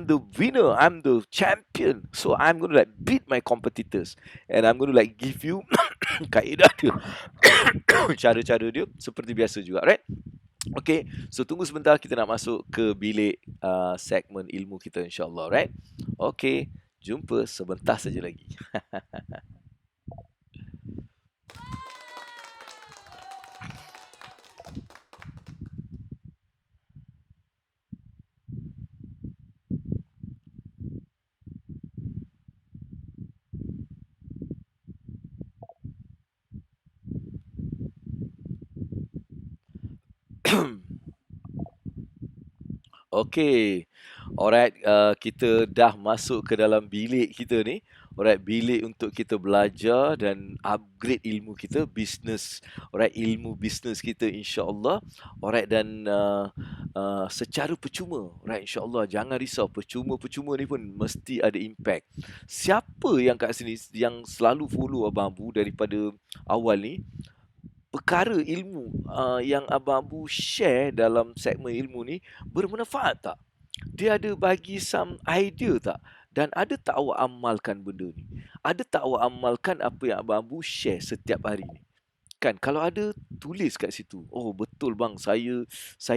B: the winner. I'm the champion. So I'm going to beat my competitors. And I'm going to give you kaedah dia. Cara-cara dia seperti biasa juga. Right? Okay. So tunggu sebentar, kita nak masuk ke bilik segmen ilmu kita, insyaAllah. Right? Okay. Jumpa sebentar saja lagi. Okay, alright, kita dah masuk ke dalam bilik kita ni. Alright, bilik untuk kita belajar dan upgrade ilmu kita, bisnes. Alright, ilmu bisnes kita, insyaAllah. Alright, dan secara percuma. Alright, insyaAllah, jangan risau. Percuma-percuma ni pun mesti ada impact. Siapa yang kat sini yang selalu follow Abang Abu daripada awal ni, perkara ilmu yang Abang Abu share dalam segmen ilmu ni bermanfaat tak? Dia ada bagi some idea tak? Dan ada tak awak amalkan benda ni? Ada tak awak amalkan apa yang Abang Abu share setiap hari ni? Kan, kalau ada, tulis kat situ. Oh, betul bang, saya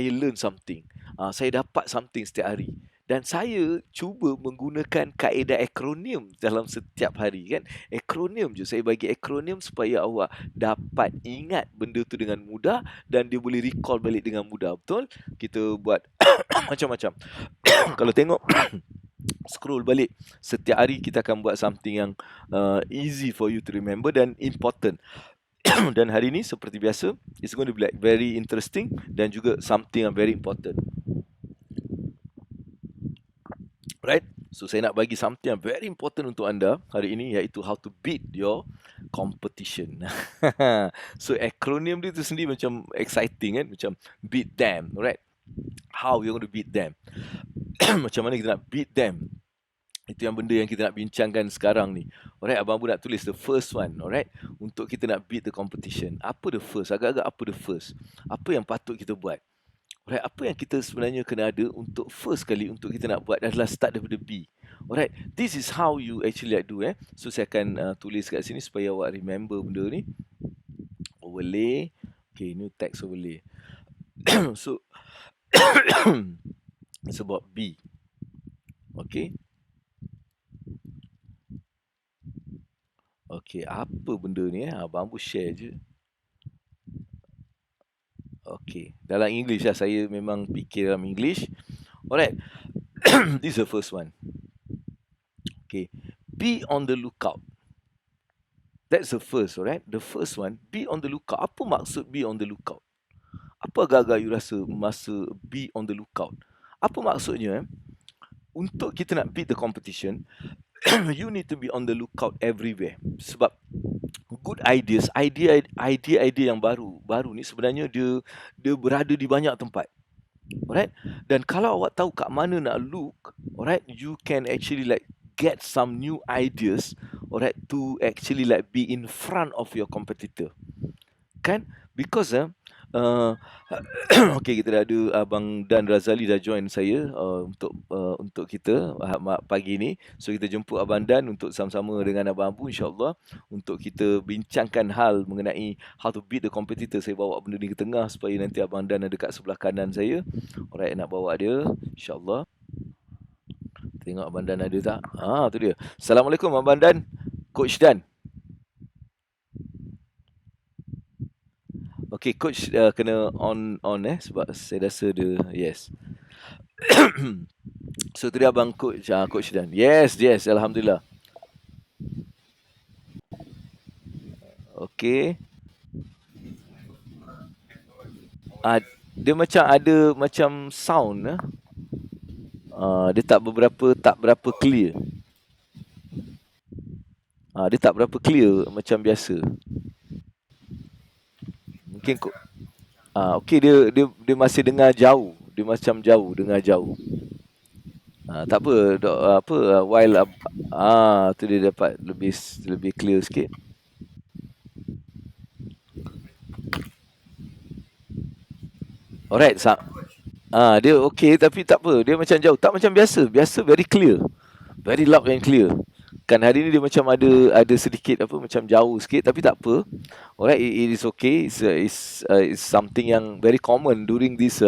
B: learn something. Saya dapat something setiap hari. Dan saya cuba menggunakan kaedah akronim dalam setiap hari, kan. Akronim je. Saya bagi akronim supaya awak dapat ingat benda tu dengan mudah dan dia boleh recall balik dengan mudah. Betul? Kita buat macam-macam. Kalau tengok scroll balik, setiap hari kita akan buat something yang easy for you to remember dan important. Dan hari ni seperti biasa, it's going to be very interesting dan juga something yang very important. Right? So saya nak bagi something yang very important untuk anda hari ini, iaitu how to beat your competition. So akronim dia tu sendiri macam exciting, kan? Macam beat them, right? How you're going to beat them. Macam mana kita nak beat them. Itu yang benda yang kita nak bincangkan sekarang ni. Alright, Abang Abu nak tulis the first one. Alright, untuk kita nak beat the competition. Apa the first? Agak-agak apa the first? Apa yang patut kita buat? Alright, apa yang kita sebenarnya kena ada untuk first kali untuk kita nak buat adalah start daripada B. Alright, this is how you actually do. So saya akan tulis kat sini supaya awak remember benda ni. Overlay. Okay, new text overlay. So It's about B. Okay. Okay, apa benda ni Abang Ambu share je. Okay, dalam English lah. Saya memang fikir dalam English. Alright. This is the first one. Okay. Be on the lookout. That's the first, alright? The first one, be on the lookout. Apa maksud be on the lookout? Apa agak-agak you rasa masa be on the lookout? Apa maksudnya? Untuk kita nak beat the competition, you need to be on the lookout everywhere. Sebab good ideas, idea yang baru ni sebenarnya dia berada di banyak tempat. Alright? Dan kalau awak tahu kat mana nak look, alright, you can actually like get some new ideas, alright, to actually like be in front of your competitor. Kan? Because okay, kita dah ada Abang Dan Razali dah join saya untuk kita pagi ni. So kita jemput Abang Dan untuk sama-sama dengan Abang Ambu, insyaAllah, untuk kita bincangkan hal mengenai how to beat the competitor. Saya bawa benda ni ke tengah supaya nanti Abang Dan ada kat sebelah kanan saya. Alright, nak bawa dia, insyaAllah. Tengok Abang Dan ada tak? Tu dia. Assalamualaikum Abang Dan, Coach Dan. Okay, Coach kena on sebab saya rasa dia, yes. So tadi Abang Coach, Coach Dan. Yes, Alhamdulillah. Okay. Dia macam ada macam sound. Dia tak berapa clear. Dia tak berapa clear macam biasa. Mungkin okey, dia masih dengar jauh. Dia macam jauh, dengar jauh. Tak apa, while tu dia dapat lebih clear sikit. Alright, dia okey tapi tak apa, dia macam jauh, tak macam biasa. Biasa very clear. Very loud and clear. Kan hari ni dia macam ada sedikit macam jauh sikit, tapi tak apa. Alright, it is okay. It's something yang very common during this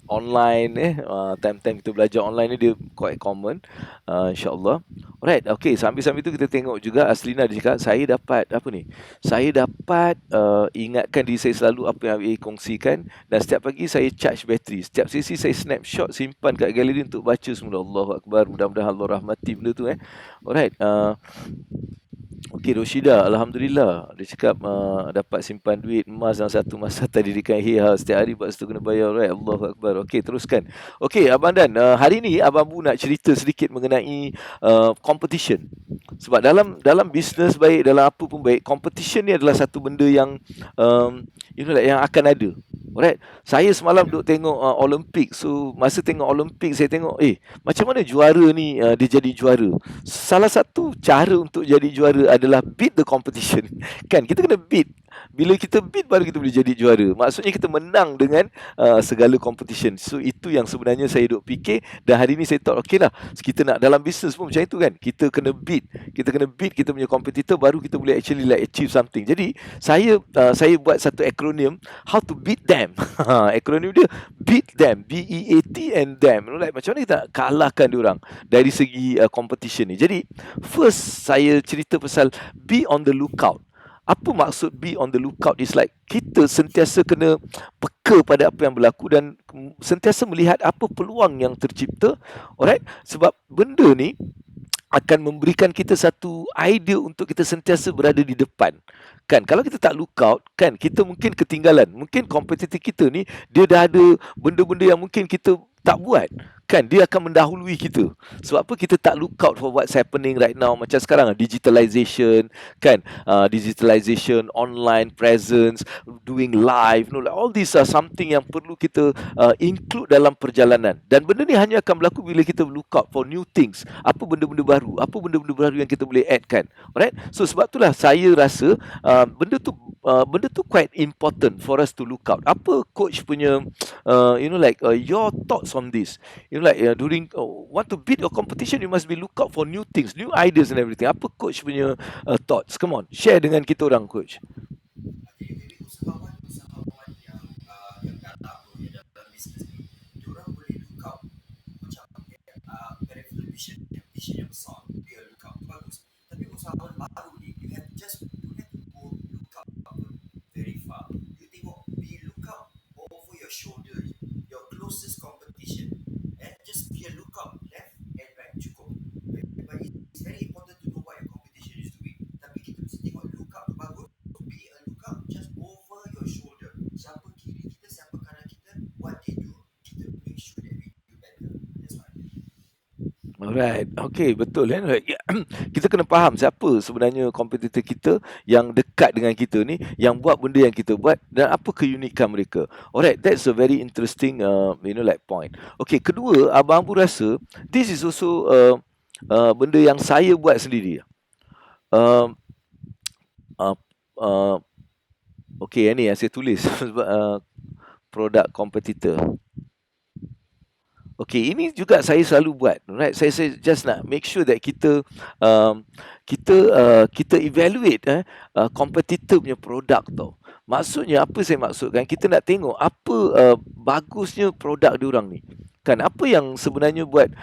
B: online time-time kita belajar online ni, dia quite common, insyaAllah. Alright, okay, sambil-sambil tu kita tengok juga Aslina dia cakap, saya dapat ingatkan diri saya selalu apa yang Abang kongsikan, dan setiap pagi saya charge bateri. Setiap sesi saya snapshot, simpan kat galeri untuk baca semula. Allahu Akbar, mudah-mudahan Allah rahmati benda tu. Alright. Okey, Roshida, Alhamdulillah. Dia cakap dapat simpan duit emas dalam satu masa tadirikan hiha setiap hari, lepas tu kena bayar. Alright, Allahu Akbar. Okey, teruskan. Okey, Abang Dan, hari ni Abang Bu nak cerita sedikit mengenai competition. Sebab dalam bisnes baik, dalam apa pun baik, competition ni adalah satu benda yang yang akan ada. Alright. Saya semalam duk tengok Olimpik. So masa tengok Olimpik, saya tengok macam mana juara ni dia jadi juara. Salah satu cara untuk jadi juara adalah beat the competition. Kan, kita kena beat. Bila kita beat, baru kita boleh jadi juara. Maksudnya kita menang dengan segala competition. So itu yang sebenarnya saya duk fikir. Dan hari ni saya thought, okay lah, kita nak dalam business pun macam itu kan. Kita kena beat kita punya competitor, baru kita boleh actually like achieve something. Jadi saya buat satu akronim, how to beat them. Akronim dia beat them, BEAT and them. Like macam mana kita nak kalahkan diorang dari segi competition ni. Jadi first saya cerita pasal be on the lookout. Apa maksud be on the lookout? Is like kita sentiasa kena peka pada apa yang berlaku dan sentiasa melihat apa peluang yang tercipta. Alright? Sebab benda ni akan memberikan kita satu idea untuk kita sentiasa berada di depan. Kan, kalau kita tak look out, kan, kita mungkin ketinggalan. Mungkin kompetitor kita ni, dia dah ada benda-benda yang mungkin kita tak buat. Kan, dia akan mendahului kita. Sebab apa? Kita tak look out for what's happening right now. Macam sekarang, digitalization, kan, digitalization, online presence, doing live, all these are something yang perlu kita include dalam perjalanan. Dan benda ni hanya akan berlaku bila kita look out for new things. Apa benda-benda baru? Apa benda-benda baru yang kita boleh add, kan? Alright? So sebab itulah saya rasa benda tu quite important for us to look out. Apa coach punya your thoughts on this? During want to beat your competition, you must be look out for new things, new ideas and everything. Apa coach punya thoughts? Come on, share dengan kita orang, coach. Alright, okay, betul kan? Right. Kita kena faham siapa sebenarnya kompetitor kita yang dekat dengan kita ni, yang buat benda yang kita buat dan apa keunikan mereka. Alright, that's a very interesting, like point. Okay, kedua, Abang Abu rasa this is also benda yang saya buat sendiri. Uh, uh, uh, okay, ni yang saya tulis produk kompetitor. Okay, ini juga saya selalu buat, right? Saya just nak make sure that kita kita evaluate kompetitor punya produk tau. Maksudnya apa saya maksudkan? Kita nak tengok apa bagusnya produk diorang ni. Kan apa yang sebenarnya buat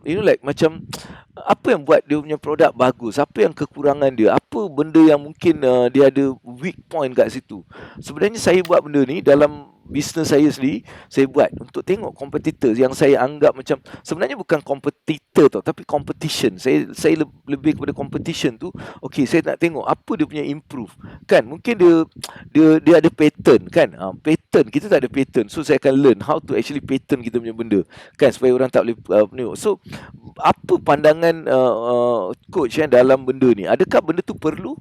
B: like macam apa yang buat dia punya produk bagus, apa yang kekurangan dia, apa benda yang mungkin dia ada weak point kat situ. Sebenarnya saya buat benda ni dalam bisnes saya sendiri, saya buat untuk tengok kompetitor yang saya anggap macam sebenarnya bukan kompetitor tau, tapi competition. Saya lebih kepada competition tu. Okey, saya nak tengok apa dia punya improve. Kan mungkin dia ada pattern kan. Pattern kita tak ada pattern. So saya akan learn how to actually pattern kita punya benda. Kan supaya orang tak boleh tengok. So apa pandangan coach dalam benda ni? Adakah benda tu perlu?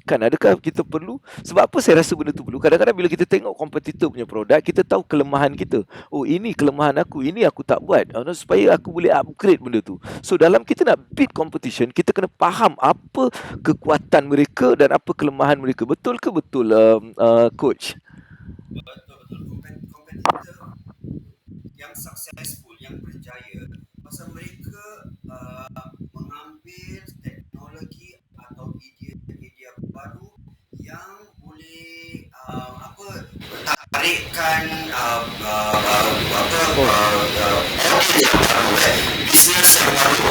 B: Kan adakah kita perlu? Sebab apa saya rasa benda tu perlu? Kadang-kadang bila kita tengok kompetitor punya produk, kita tahu kelemahan kita. Oh, ini kelemahan aku, ini aku tak buat. Supaya aku boleh upgrade benda tu. So dalam kita nak beat competition, kita kena faham apa kekuatan mereka dan apa kelemahan mereka. Betul ke betul coach?
C: Betul-betul kompetitor yang successful, yang berjaya, pasal mereka mengambil teknologi atau idea baru yang boleh tarikkan bisnes yang baru.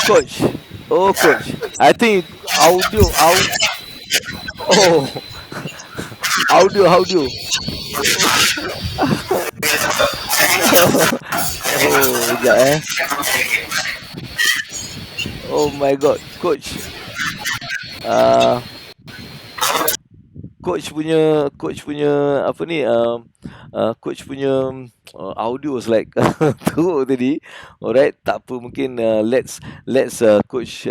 B: Coach. Oh, coach. I think audio. Oh, audio. Oh, sekejap Oh my god, coach. Coach punya apa ni? Coach punya audio is like teruk tadi. Alright, tak apa, mungkin let's coach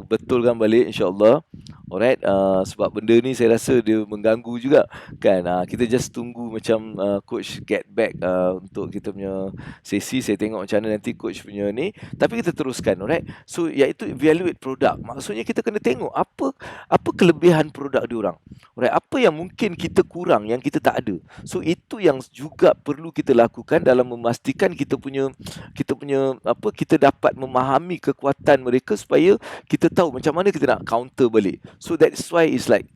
B: betulkan balik insya-Allah. Alright, sebab benda ni saya rasa dia mengganggu juga kan. Kita just tunggu macam coach get back untuk kita punya sesi. Saya tengok macam mana nanti coach punya ni. Tapi kita teruskan, alright. So iaitu evaluate produk. Maksudnya kita kena tengok apa kelebihan produk diorang. Alright, apa yang mungkin kita kurang yang kita tak ada. So itu yang juga perlu kita lakukan dalam memastikan kita dapat memahami kekuatan mereka supaya kita tahu macam mana kita nak counter balik. So that's why it's like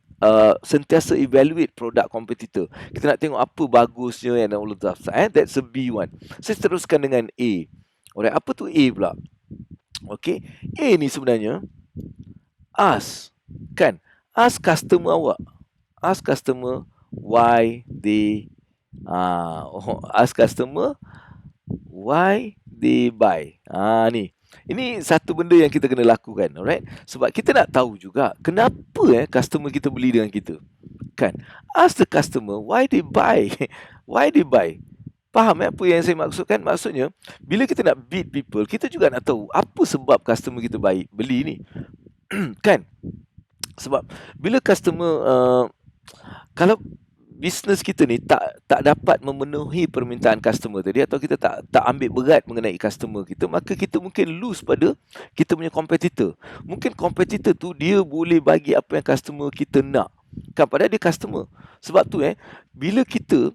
B: sentiasa evaluate produk kompetitor. Kita nak tengok apa bagusnya and all of that. That's a B1. Saya teruskan dengan A. Alright, apa tu A pula? Okay, A ni sebenarnya ask, kan? Ask customer awak. Ask customer why they ask customer why they buy. Ni. Ini satu benda yang kita kena lakukan, alright? Sebab kita nak tahu juga kenapa customer kita beli dengan kita. Kan? Ask the customer why they buy. Why they buy? Faham apa yang saya maksudkan? Maksudnya, bila kita nak beat people, kita juga nak tahu apa sebab customer kita beli ni. Kan? Sebab bila customer kalau bisnes kita ni tak dapat memenuhi permintaan customer tadi, atau kita tak ambil berat mengenai customer kita, maka kita mungkin lose pada kita punya kompetitor. Mungkin kompetitor tu dia boleh bagi apa yang customer kita nak. Kan, padahal dia customer. Sebab tu bila kita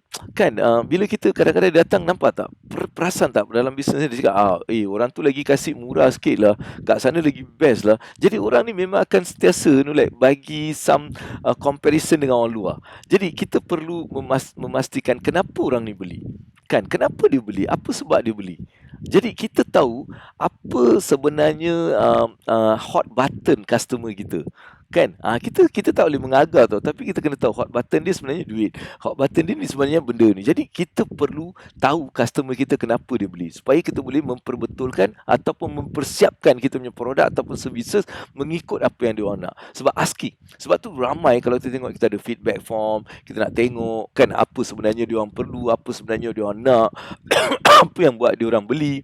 B: bila kita kadang-kadang datang, nampak tak perasan tak dalam bisnes ni, dia cakap orang tu lagi kasih murah sikit lah, kat sana lagi best lah. Jadi orang ni memang akan sentiasa bagi some comparison dengan orang luar. Jadi kita perlu memastikan kenapa orang ni beli. Kan, kenapa dia beli, apa sebab dia beli. Jadi kita tahu apa sebenarnya hot button customer kita. Kan? Kita tak boleh mengagar tau, tapi kita kena tahu hot button dia sebenarnya duit. Hot button dia ni sebenarnya benda ni. Jadi kita perlu tahu customer kita kenapa dia beli, supaya kita boleh memperbetulkan ataupun mempersiapkan kita punya produk ataupun services mengikut apa yang dia orang nak. Sebab asking. Sebab tu ramai kalau kita tengok, kita ada feedback form, kita nak tengok kan apa sebenarnya dia orang perlu, apa sebenarnya dia orang nak, apa yang buat dia orang beli.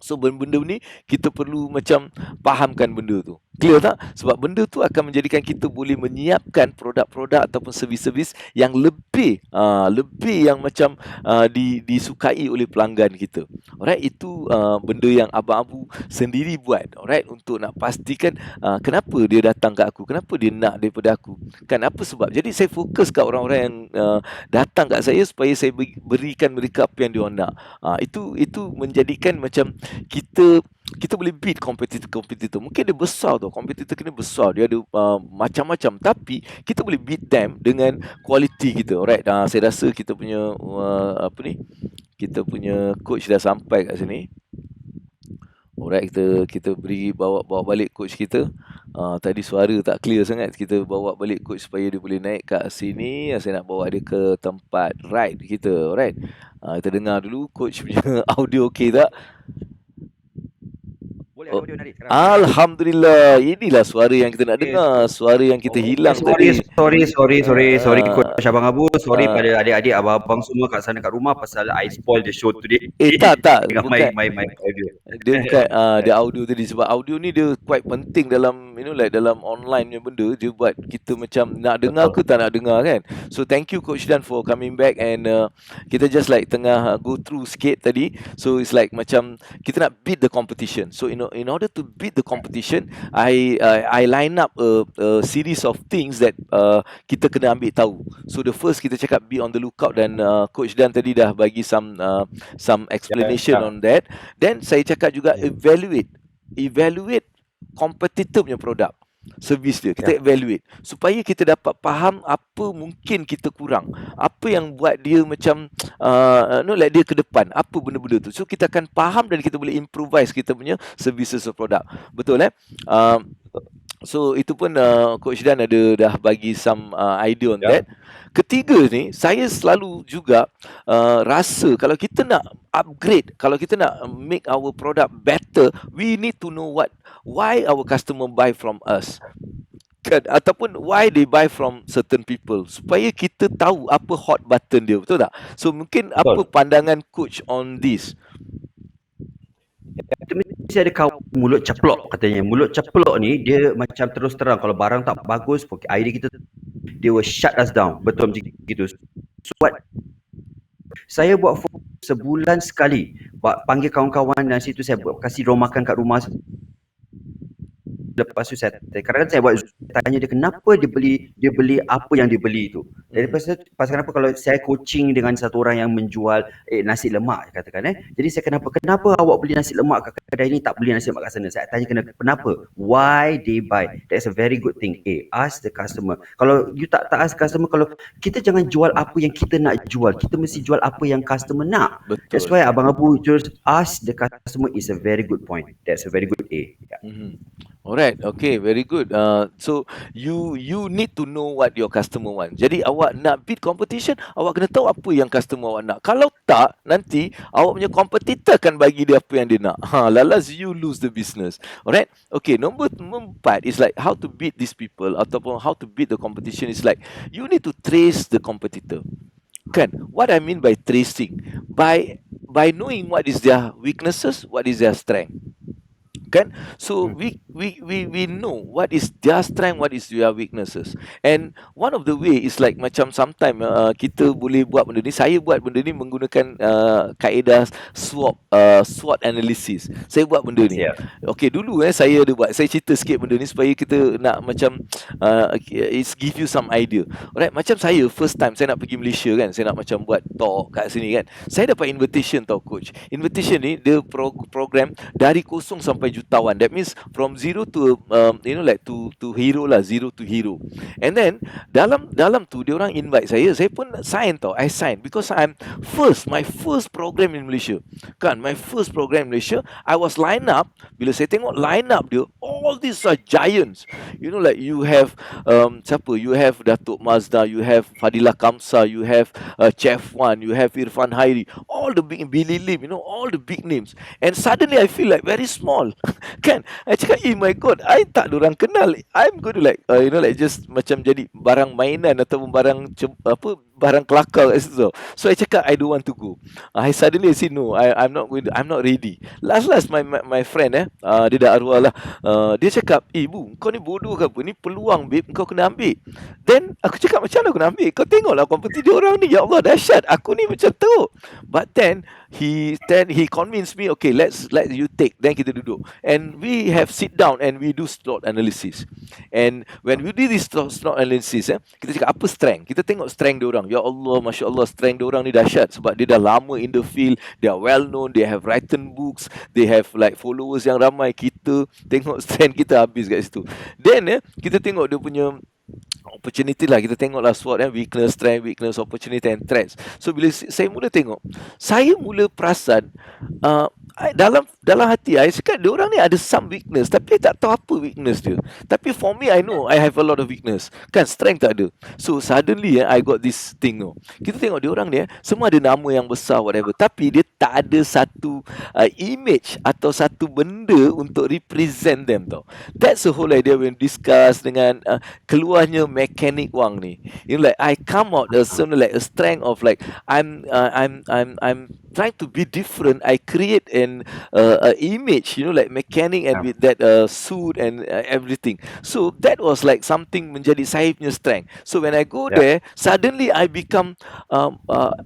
B: So benda-benda ni kita perlu macam fahamkan benda tu. Clear tak? Sebab benda tu akan menjadikan kita boleh menyiapkan produk-produk ataupun servis-servis yang lebih yang macam disukai oleh pelanggan kita. Alright, itu benda yang Abang Abu sendiri buat. Alright, untuk nak pastikan kenapa dia datang kat aku, kenapa dia nak daripada aku. Kan apa sebab? Jadi saya fokus kat orang-orang yang datang kat saya supaya saya berikan mereka apa yang dia orang nak. Itu menjadikan macam kita boleh beat kompetitor. Mungkin dia besar tau, kompetitor kena besar, dia ada macam-macam, tapi kita boleh beat them dengan kualiti kita. Alright, saya rasa kita punya kita punya coach dah sampai kat sini. Alright, kita bawa balik coach kita. Tadi suara tak clear sangat, kita bawa balik coach supaya dia boleh naik kat sini. Saya nak bawa dia ke tempat ride kita. Alright, kita dengar dulu coach punya audio okey tak?
D: Audio narik sekarang.
B: Alhamdulillah, inilah suara yang kita nak dengar, suara yang kita hilang tadi.
D: Sorry Coach Abang Abu, sorry pada adik-adik abang-abang semua kat sana kat rumah pasal I spoil the show today.
B: Tak,
D: dengan
B: bukan.
D: my audio.
B: Dia bukan dia audio tadi, sebab audio ni dia quite penting dalam dalam online punya benda. Dia buat kita macam nak dengar ke tak nak dengar kan. So thank you Coach Dan for coming back, and kita just like tengah go through sikit tadi. So it's like macam kita nak beat the competition. So in order to beat the competition, I line up a series of things that kita kena ambil tahu. So the first kita cakap be on the lookout, dan Coach Dan tadi dah bagi some explanation on that. Then saya cakap juga evaluate competitor punya produk, servis dia. Kita evaluate supaya kita dapat faham apa mungkin kita kurang, apa yang buat dia macam like dia ke depan, apa benda-benda tu. So kita akan faham dan kita boleh improvise kita punya services atau produk. Betul So itu pun Coach Dan dah bagi some idea on that. Ketiga ni, saya selalu juga rasa kalau kita nak upgrade, kalau kita nak make our product better, we need to know why our customer buy from us. Kan? Ataupun why they buy from certain people, supaya kita tahu apa hot button dia. Betul tak? So mungkin apa pandangan Coach on this?
D: Kita mesti ada kawan mulut caplok katanya. Mulut caplok ni dia macam terus terang, kalau barang tak bagus, idea kita, dia will shut us down. Betul macam gitu. So what saya buat sebulan sekali, panggil kawan-kawan dan situ saya kasih diorang makan kat rumah. Lepas tu saya kadang-kadang saya buat tanya dia kenapa dia beli apa yang dia beli tu. Jadi pasal kenapa kalau saya coaching dengan satu orang yang menjual nasi lemak katakan jadi saya kenapa awak beli nasi lemak kat kedai ni, tak beli nasi lemak kat sana. Saya tanya kenapa, why they buy. That's a very good thing. Ask the customer. Kalau you tak ask customer, kalau kita jangan jual apa yang kita nak jual, kita mesti jual apa yang customer nak.
B: Betul.
D: That's why Abang Abu just ask the customer is a very good point. That's a very good
B: Alright, okay, very good. So you need to know what your customer want. Jadi awak nak beat competition, awak kena tahu apa yang customer awak nak. Kalau tak, nanti awak punya competitor akan bagi dia apa yang dia nak. Lalas you lose the business. Alright, okay. Nombor 4 is like how to beat these people ataupun how to beat the competition is like you need to trace the competitor. Kan? What I mean by tracing, by knowing what is their weaknesses, what is their strength. Kan? So we know what is their strength, what is their weaknesses. And one of the way is like macam sometimes kita boleh buat benda ni. Saya buat benda ni menggunakan kaedah SWOT analysis. Saya buat benda ni. Okay, dulu saya ada buat. Saya cerita sikit benda ni supaya kita nak macam it's give you some idea. Alright, macam saya first time saya nak pergi Malaysia kan. Saya nak macam buat talk kat sini kan. Saya dapat invitation tau Coach. Invitation ni dia program dari kosong sampai juta. jutawan. That means from zero to like to hero lah, zero to hero. And then dalam tu dia orang invite saya pun sign tau. I sign because I'm my first program in Malaysia. Kan, my first program in Malaysia, I was line up. Bila saya tengok line up dia, all these are giants. Like you have siapa? You have Datuk Mazda, you have Fadilah Kamsa, you have Chef Wan, you have Irfan Hairi, all the big Billy Lim, all the big names. And suddenly I feel like very small. Kan? I cakap, my God, I tak dorang kenal. I'm going to like just macam jadi barang mainan ataupun barang kelakar kat situ. So I cakap I don't want to go. I suddenly say no, I'm not ready. Last my friend dia dah arwah lah. Dia cakap, Bu, kau ni bodoh ke apa? Ni peluang babe, kau kena ambil. Then aku cakap, macam mana aku nak ambil? Kau tengoklah kompetisi orang ni, ya Allah dahsyat. Aku ni macam teruk. But then he convinced me, okay, let you take. Then kita duduk and we have sit down and we do SWOT analysis. And when we do this SWOT analysis, kita cakap apa strength. Kita tengok strength dia orang. Ya Allah, Masya Allah, strength dia orang ni dahsyat sebab dia dah lama in the field, they are well known, they have written books, they have like followers yang ramai. Kita tengok strength kita habis kat situ. Then kita tengok dia punya opportunity lah. Kita tengoklah SWOT, weakness, strength, weakness, opportunity and threats. So bila saya mula tengok, saya mula perasan dalam hati saya cakap dia orang ni ada some weakness tapi saya tak tahu apa weakness dia. Tapi for me, I know I have a lot of weakness. Kan, strength tak ada. So suddenly I got this thing. Kita tengok dia orang ni semua ada nama yang besar whatever, tapi dia tak ada satu image atau satu benda untuk represent them tau. That's the whole idea when discuss dengan keluarnya mechanic Wang ni. Like I come out as like a strength of like I'm trying to be different. I create an image, like mechanic and with that suit and everything. So that was like something menjadi saya punya strength. So when I go there, suddenly I become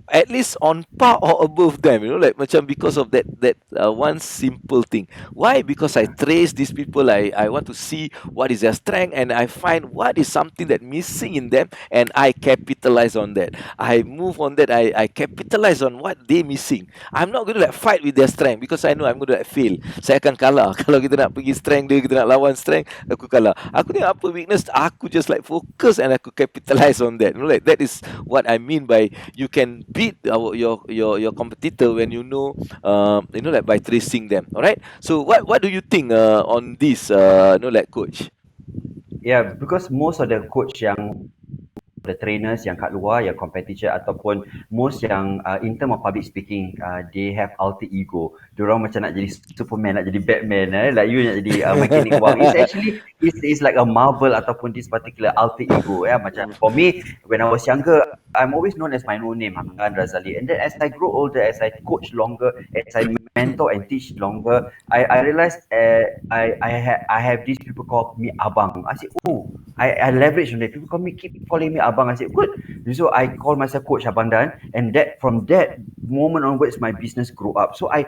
B: at least on par or above them. Like macam because of that one simple thing. Why? Because I trace these people. I want to see what is their strength and I find what is something that missing in them and I capitalize on that. I move on that. I capitalize on what they missing. I'm not going to like fight with their strength because I know I'm going to like fail. Saya akan kalah. Kalau kita nak pergi strength dia, kita nak lawan strength, aku kalah. Aku tengok apa weakness, aku just like focus and aku capitalize on that. Like that is what I mean by you can beat your competitor when you know like by tracing them. Alright. So what do you think on this like coach?
D: Yeah, because most of the coach yang the trainers yang kat luar, yang competitor ataupun most yang in term of public speaking, they have alter ego. Diorang macam nak jadi Superman, nak jadi Batman, like you nak jadi mechanic Wang. It's actually it's like a Marvel ataupun this particular alter ego. Macam for me, when I was younger, I'm always known as my own name, Hamdan Razali. And then as I grow older, as I coach longer, as I mentor and teach longer, I realized I have these people call me Abang. I said, I leverage on that. People keep calling me Abang. I said, good. So I call myself Coach Abang Dan, and from that moment onwards, my business grew up. So I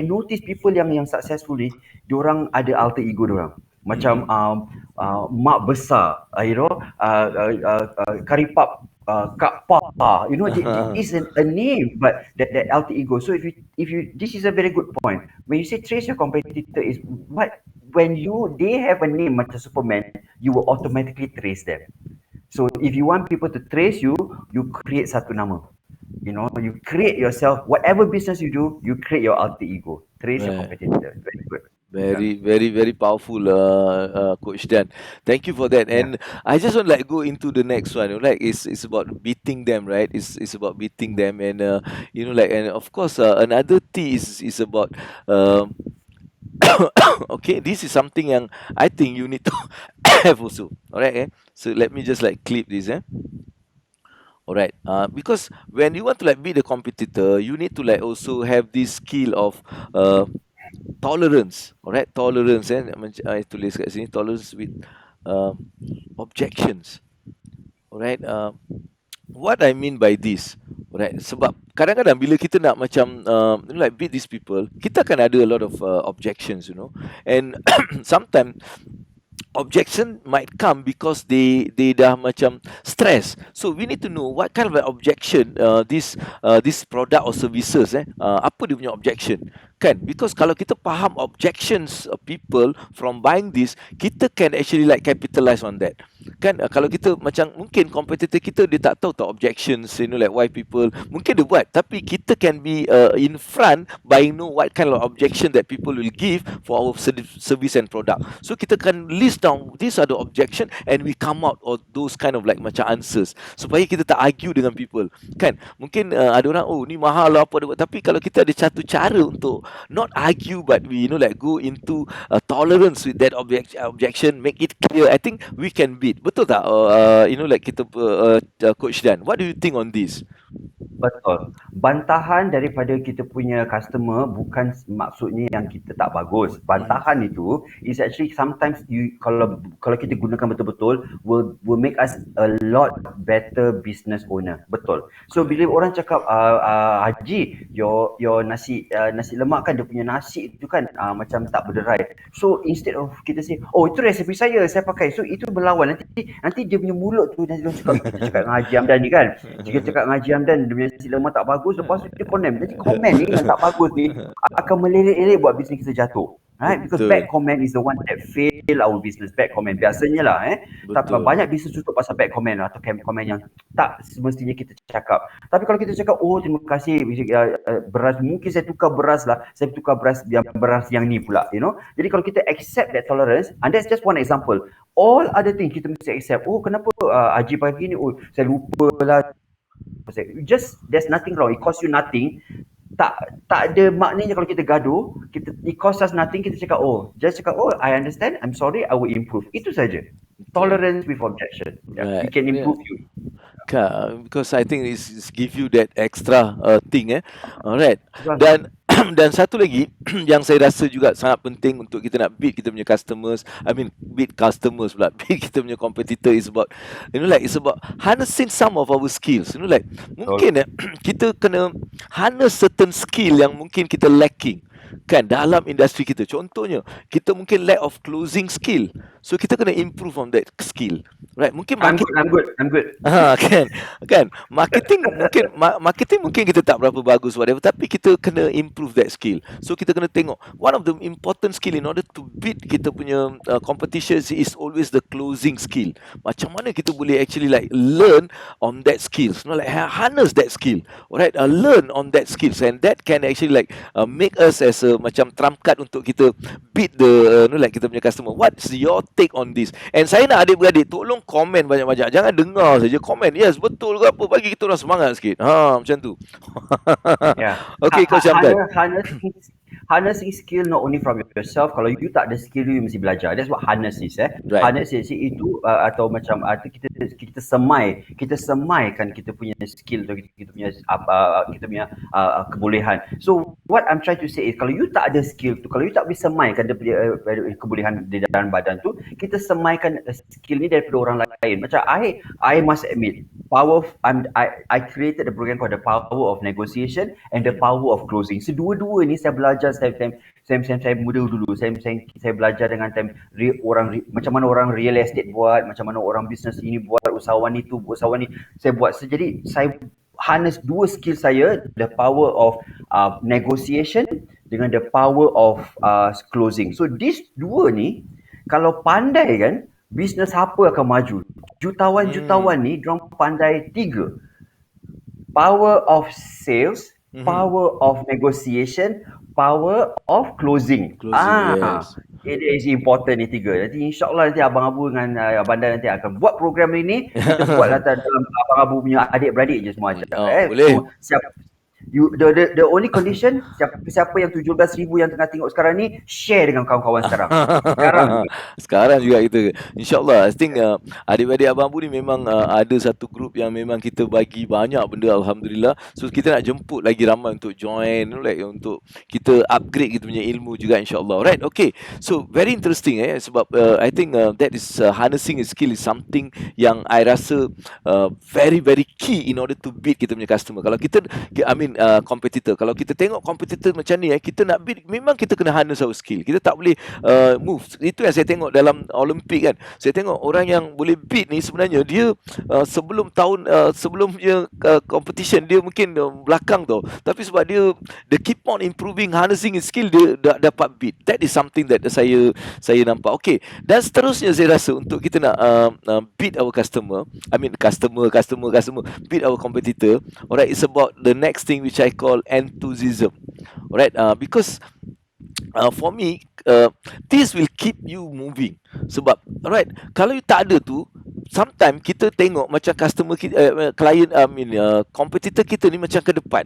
D: notice people yang successful ni, diorang ada alter ego diorang. Macam mak besar, Karipap, Kak Pa, it's a name, but that alter ego. So if you, this is a very good point. When you say trace your competitor, is what when they have a name macam Superman, you will automatically trace them. So if you want people to trace you, you create satu nama. You create yourself. Whatever business you do, you create your alter ego. Trace your competitor. Very good.
B: Very powerful, Coach Dan. Thank you for that. And I just want to like go into the next one. Like it's about beating them, right? It's about beating them, and and of course another T is about okay. This is something yang I think you need to have also. Alright, so let me just like clip this. Alright, because when you want to like beat the competitor, you need to like also have this skill of tolerance. Alright, tolerance. I tulis kat sini, tolerance with objections. Alright, what I mean by this, alright, sebab kadang-kadang bila kita nak macam like beat these people, kita akan ada a lot of objections, and sometimes objection might come because they dah macam stress. So we need to know what kind of objection this product or services apa dia punya objection. Kan? Because kalau kita faham objections of people from buying this, kita can actually like capitalize on that. Kan? Kalau kita macam mungkin competitor kita dia tak tahu objections, like why people mungkin dia buat, tapi kita can be in front by know what kind of objection that people will give for our service and product. So kita can list down these are the objection and we come out of those kind of like macam answers supaya kita tak argue dengan people. Kan? Mungkin ada orang ni mahal lah apa dia buat, tapi kalau kita ada satu cara untuk not argue but we like go into tolerance with that objection, make it clear, I think we can beat. Betul tak? Like kita Coach Dan, what do you think on this?
D: Betul. Bantahan daripada kita punya customer bukan maksudnya yang kita tak bagus. Bantahan itu is actually sometimes kalau kita gunakan betul-betul will make us a lot better business owner. Betul. So bila orang cakap Haji, your nasi lemak kan, dia punya nasi itu kan macam tak berderai. So instead of kita say, itu resepi saya pakai. So itu berlawan. Nanti dia punya mulut tu nanti dia cakap dengan Haji Hamdan ni kan. Jika cakap dengan Haji Hamdan dia punya nasi lemak tak bagus, lepas tu dia condemn. Jadi komen ni yang tak bagus ni akan melirik-lirik buat bisnes kita jatuh. Right? Because bad comment is the one that fail our business. Bad comment biasanya lah tapi banyak bisnes tutup pasal bad comment atau comment yang tak semestinya kita cakap. Tapi kalau kita cakap, terima kasih beras, mungkin saya tukar beras lah, saya tukar beras yang ni pula, Jadi kalau kita accept that tolerance, and that's just one example. All other things kita mesti accept. Kenapa Haji pagi ni, saya lupa lah. Just there's nothing wrong. It costs you nothing. Tak ada maknanya kalau kita gaduh, it costs us nothing. Kita cakap, just cakap, I understand, I'm sorry, I will improve. Itu saja. Tolerance with objection.
B: Right.
D: We can improve you.
B: Because I think it's give you that extra thing. Alright. Dan satu lagi yang saya rasa juga sangat penting untuk kita nak beat kita punya customers, beat customers pula, beat kita punya competitor is about, it's about harnessing some of our skills. Mungkin kita kena harness certain skill yang mungkin kita lacking. Kan dalam industri kita, contohnya kita mungkin lack of closing skill, so kita kena improve on that skill, right? Mungkin
D: I'm good.
B: kan marketing mungkin kita tak berapa bagus whatever, tapi kita kena improve that skill. So kita kena tengok one of the important skill in order to beat kita punya competition is always the closing skill. Macam mana kita boleh actually like learn on that skills, like harness that skill, alright, learn on that skills, and that can actually like make us as a macam trump card untuk kita beat the like kita punya customer. What's your take on this? And saya nak adik-beradik tolong komen banyak-banyak, jangan dengar saja komen yes betul ke apa, bagi kita orang semangat sikit macam tu. Okay, Coach Hamdan.
D: Harnessing skill not only from yourself. Kalau you tak ada skill, you mesti belajar. That's what harness is.
B: Right.
D: Harness is itu atau macam kita semaikan kita punya skill atau kita punya kebolehan. So what I'm trying to say is, kalau you tak ada skill tu, kalau you tak boleh semaikan kebolehan di dalam badan tu, kita semaikan skill ni daripada orang lain. Macam I must admit, I created a program called the Power of Negotiation and the Power of Closing. So dua-dua ni saya belajar saya muda dulu. Saya belajar dengan macam mana orang real estate buat, macam mana orang bisnes ini buat, usahawan itu, usahawan ni saya buat. Jadi saya harness dua skill saya, the power of negotiation dengan the power of closing. So these dua ni kalau pandai kan, bisnes apa akan maju. Jutawan ni dorang pandai tiga. Power of sales, power of negotiation, power of closing.
B: Yes.
D: It is important ni tiga. Nanti insyaAllah nanti Abang Abu dengan Abang Dan nanti akan buat program ini. Kita buat dalam Abang Abu punya adik-beradik je semua.
B: Boleh.
D: So, the only condition, siapa yang 17,000 yang tengah tengok sekarang ni, share dengan kawan-kawan sekarang.
B: Sekarang juga kita, InsyaAllah. I think adik-adik Abang Abu ni memang ada satu grup yang memang kita bagi banyak benda, Alhamdulillah. So kita nak jemput lagi ramai untuk join, like untuk kita upgrade kita punya ilmu juga, insyaAllah. Right, okay. So very interesting sebab I think that is harnessing a skill is something yang I rasa very very key in order to beat kita punya customer. Kalau kita, competitor. Kalau kita tengok competitor macam ni, kita nak beat, memang kita kena harness our skill. Kita tak boleh move. Itu yang saya tengok dalam Olimpik kan. Saya tengok orang yang boleh beat ni sebenarnya dia sebelum dia competition dia mungkin belakang tau. Tapi sebab dia keep on improving, harnessing his skill, dia dapat beat. That is something that saya nampak. Okay. Dan seterusnya saya rasa untuk kita nak beat our customer, beat our competitor. Alright, it's about the next thing which I call enthusiasm. Alright, because for me, this will keep you moving. Sebab, alright, kalau you tak ada tu, sometimes kita tengok macam customer kita, competitor kita ni macam ke depan.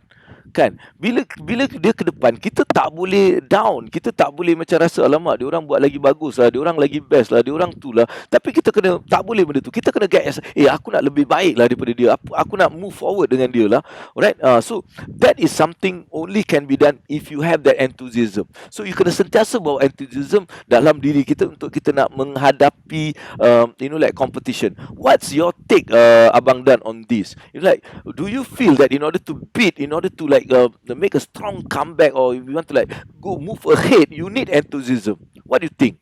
B: Kan, bila dia ke depan, kita tak boleh down, kita tak boleh macam rasa alamak dia orang buat lagi bagus lah, dia orang lagi best lah, dia orang tu lah. Tapi kita kena, tak boleh benda tu. Kita kena get aku nak lebih baik lah daripada dia, aku nak move forward dengan dia lah. Alright, so that is something only can be done if you have that enthusiasm. So you kena sentiasa bawa enthusiasm dalam diri kita untuk kita nak menghadapi like competition. What's your take, Abang Dan, on this? Do you feel that in order to beat, in order to make a strong comeback, or if you want to go move ahead, you need enthusiasm? What do you think?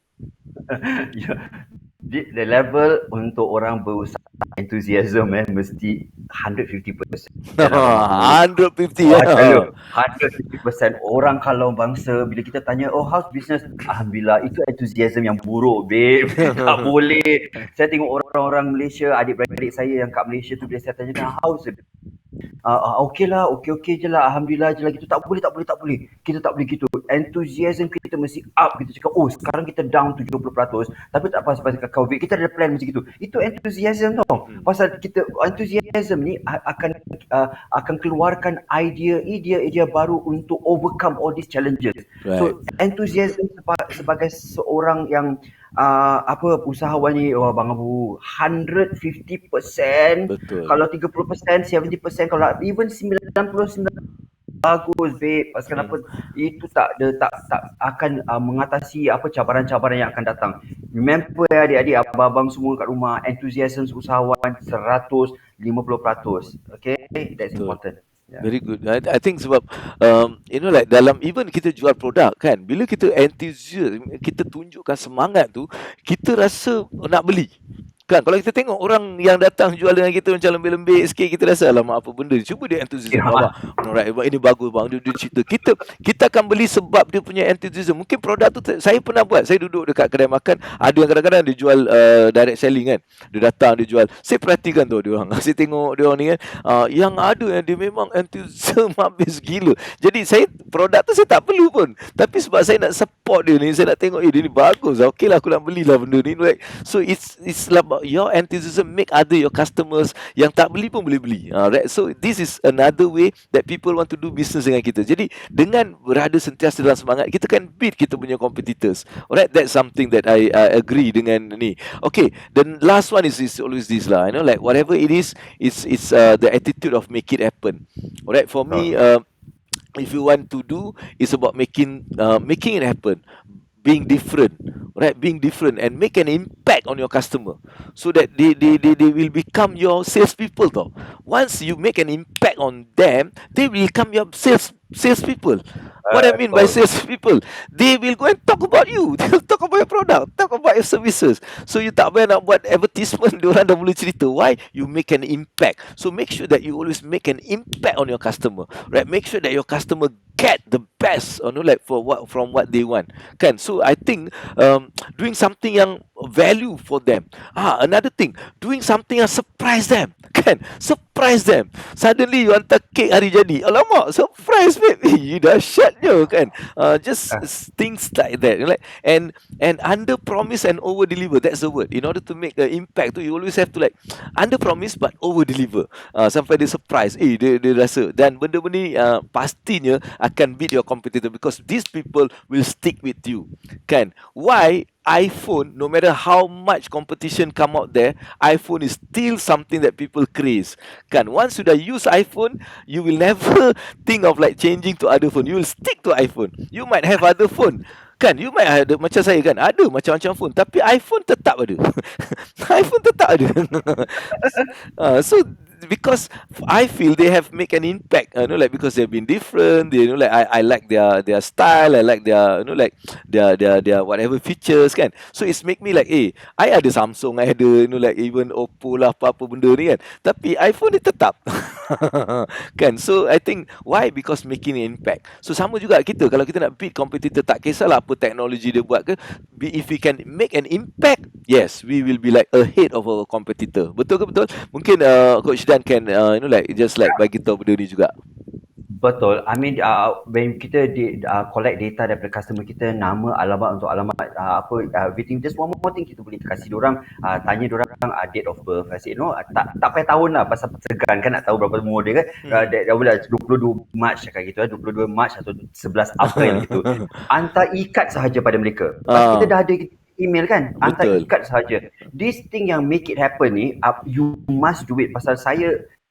D: The level untuk orang berusaha enthusiasm mesti 150%.
B: 150
D: ya. 150%. Orang kalau bangsa bila kita tanya, how's business? Alhamdulillah, itu enthusiasm yang buruk, babe. Tak boleh. Saya tengok orang-orang Malaysia, adik-beradik saya yang kat Malaysia tu, bila saya tanya, how's it? Okey lah, okey je lah, alhamdulillah je lah gitu. Tak boleh. Kita tak boleh gitu. Enthusiasm kita mesti up. Kita cakap, sekarang kita down 70%. Tapi tak apa, pasal COVID kita ada plan macam gitu. Itu enthusiasm tau. Pasal kita enthusiasm ni akan keluarkan idea baru untuk overcome all these challenges. Right. So enthusiasm sebagai seorang yang usahawan ni, Bang Abu, 150%. Betul. Kalau 30%, 70%, kalau even 99%, bagus, babe. Pasal kenapa itu tak akan mengatasi cabaran-cabaran yang akan datang. Remember adik-adik, abang-abang semua kat rumah, enthusiasm usahawan 150%. Okay, that's important. Yeah.
B: Very good. I think sebab dalam even kita jual produk kan, bila kita enthusiasm, kita tunjukkan semangat tu, kita rasa nak beli. Kan, kalau kita tengok orang yang datang jual dengan kita macam lembik-lembik sikit, kita rasa alamak apa benda, cuba dia enthusiasm. Alright, ini bagus bang, dia cerita. Kita akan beli sebab dia punya enthusiasm. Mungkin produk tu saya pernah buat. Saya duduk dekat kedai makan, ada yang kadang-kadang dia jual direct selling kan. Dia datang, dia jual. Saya perhatikan tu dia orang. Saya tengok dia orang ni kan, yang ada yang dia memang enthusiasm habis gila. Jadi produk tu saya tak perlu pun. Tapi sebab saya nak support dia ni, saya nak tengok dia ni bagus. Okeylah, aku nak belilah benda ni. So it's like your enthusiasm make your customers yang tak beli pun boleh beli. Right? So this is another way that people want to do business dengan kita. Jadi dengan berada sentiasa dalam semangat, kita kan beat kita punya competitors. Alright, that's something that I agree dengan ni. Okay, the last one is always this lah. Whatever it is, it's the attitude of make it happen. Alright, for me, if you want to do, it's about making it happen. Being different, right? Being different and make an impact on your customer, so that they will become your salespeople. Though, once you make an impact on them, they will become your salespeople. What I mean by salespeople, they will go and talk about you. They will talk about your product, talk about your services. So you tak payah nak buat advertisement, diorang dah mula cerita. Why? You make an impact. So make sure that you always make an impact on your customer, right? Make sure that your customer get the best, from what they want. Kan? So I think doing something yang value for them. Another thing, doing something yang surprise them. Kan? Surprise them. Suddenly you hantar kek hari jadi. Alamak, surprise babe. You dahsyatnya kan. Just things like that. And under promise and over deliver. That's the word. In order to make an impact, you always have to under promise but over deliver. Sampai dia surprise. Dia rasa. Dan benda-benda ni pastinya akan beat your competitor, because these people will stick with you. Kan? Why? iPhone, no matter how much competition come out there, iPhone is still something that people craze. Kan? Once you dah use iPhone, you will never think of changing to other phone. You will stick to iPhone. You might have other phone. Kan? You might ada, macam saya kan, ada macam-macam phone, tapi iPhone tetap ada. iPhone tetap ada. So because I feel they have make an impact, like because they've been different. They, like I like their style. I like their, like their whatever features kan. So it's make me like, I ada Samsung, I ada, like even Oppo lah, apa-apa benda ni kan. Tapi iPhone ni tetap. Kan. So I think why? Because making an impact. So sama juga kita, kalau kita nak beat competitor, tak kisahlah apa teknologi dia buat ke, if we can make an impact, yes, we will be like ahead of our competitor. Betul ke betul? Mungkin Coach Dan can like just like bagi tahu benda ni juga.
D: Betul. I mean, when kita collect data daripada customer kita, nama, alamat untuk alamat, everything. Just one more thing, kita boleh kasih diorang, tanya diorang date of birth. I say, tak payah tahun lah, pasal segan kan nak tahu berapa umur dia kan. Dia boleh 22 Mac kayak gitu, 22 Mac atau 11 April gitu. Hantar ikat sahaja pada mereka. Kita dah ada email kan, hantar ikat sahaja. This thing yang make it happen ni, you must do it. Pasal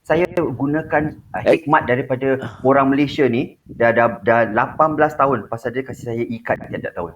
D: saya gunakan hikmat daripada orang Malaysia ni dah 18 tahun, pasal dia kasih saya ikat tiap-tiap tahun.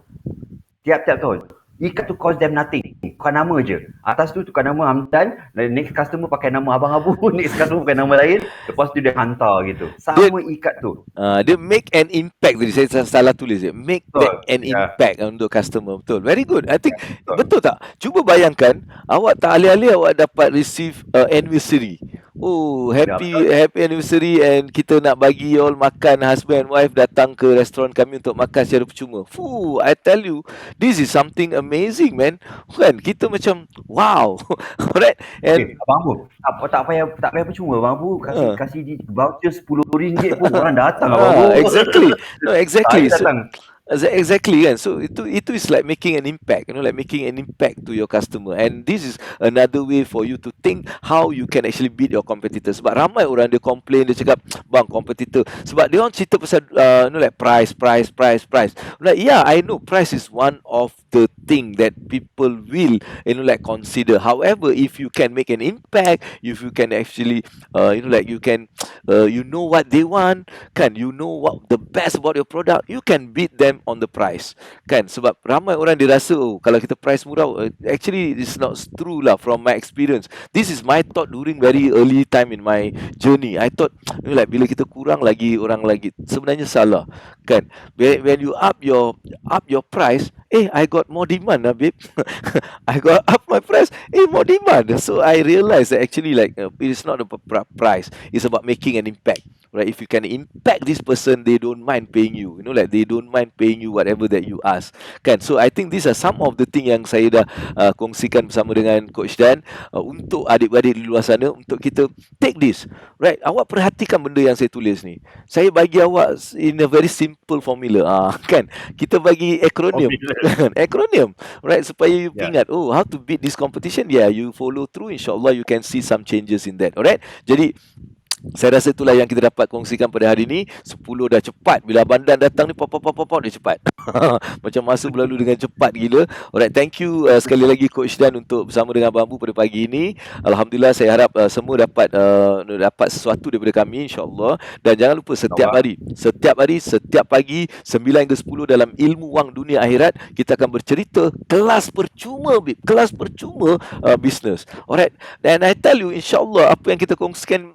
D: Tiap-tiap tahun. Ikat tu cost them nothing. Tukar nama je. Atas tu tukar nama Hamdan, next customer pakai nama Abang Abu, next customer pakai nama lain, lepas tu dia hantar gitu. Sama ikat tu.
B: Dia make an impact tadi, saya salah tulis je. Make an impact untuk customer. Betul. Very good. I think betul tak? Cuba bayangkan, awak tak alih-alih awak dapat receive anniversary. Oh, happy anniversary, and kita nak bagi you all makan, husband and wife datang ke restoran kami untuk makan secara percuma. I tell you, this is something amazing, man. Kan, kita macam wow. Alright. And
D: Abang Abu, tak payah percuma Abang Abu, kasih voucher RM10 pun orang datang Abang Abu.
B: Exactly. No, exactly. Exactly kan. So itu is like making an impact, like making an impact to your customer. And this is another way for you to think how you can actually beat your competitors. Sebab ramai orang dia complain, dia cakap, bang, competitor, sebab dia orang cerita pasal like price. Like, yeah, I know price is one of the thing that people will like consider. However, if you can make an impact, if you can actually like you can what they want kan, what the best about your product, you can beat them on the price kan. Sebab ramai orang dia rasa, kalau kita price murah, actually it's not true lah. From my experience, this is my thought during very early time in my journey. I thought like bila kita kurang lagi, orang lagi, sebenarnya salah kan. When you up your price, I got more demand lah, babe. I got up my price, more demand. So I realized that actually like it is not about price, it's about making an impact, right? If you can impact this person, they don't mind paying you, like they don't mind paying you whatever that you ask kan. So I think these are some of the thing yang saya dah kongsikan bersama dengan Coach Dan, untuk adik-adik di luar sana, untuk kita take this, right? Awak perhatikan benda yang saya tulis ni, saya bagi awak in a very simple formula, kan. Kita bagi akronim. Akronim, right, supaya you ingat, how to beat this competition. You follow through, insyaAllah you can see some changes in that. Alright, jadi saya rasa itulah yang kita dapat kongsikan pada hari ini. 10 dah cepat. Bila Abang Dan datang ni, pop dia cepat. Macam masa berlalu dengan cepat gila. Alright, thank you sekali lagi Coach Dan untuk bersama dengan Abang Abu pada pagi ini. Alhamdulillah, saya harap semua dapat sesuatu daripada kami, insyaAllah. Dan jangan lupa setiap hari, setiap pagi 9 hingga 10 dalam Ilmu Wang Dunia Akhirat, kita akan bercerita kelas percuma, babe. Kelas percuma business. Alright, dan I tell you, insyaAllah apa yang kita kongsikan,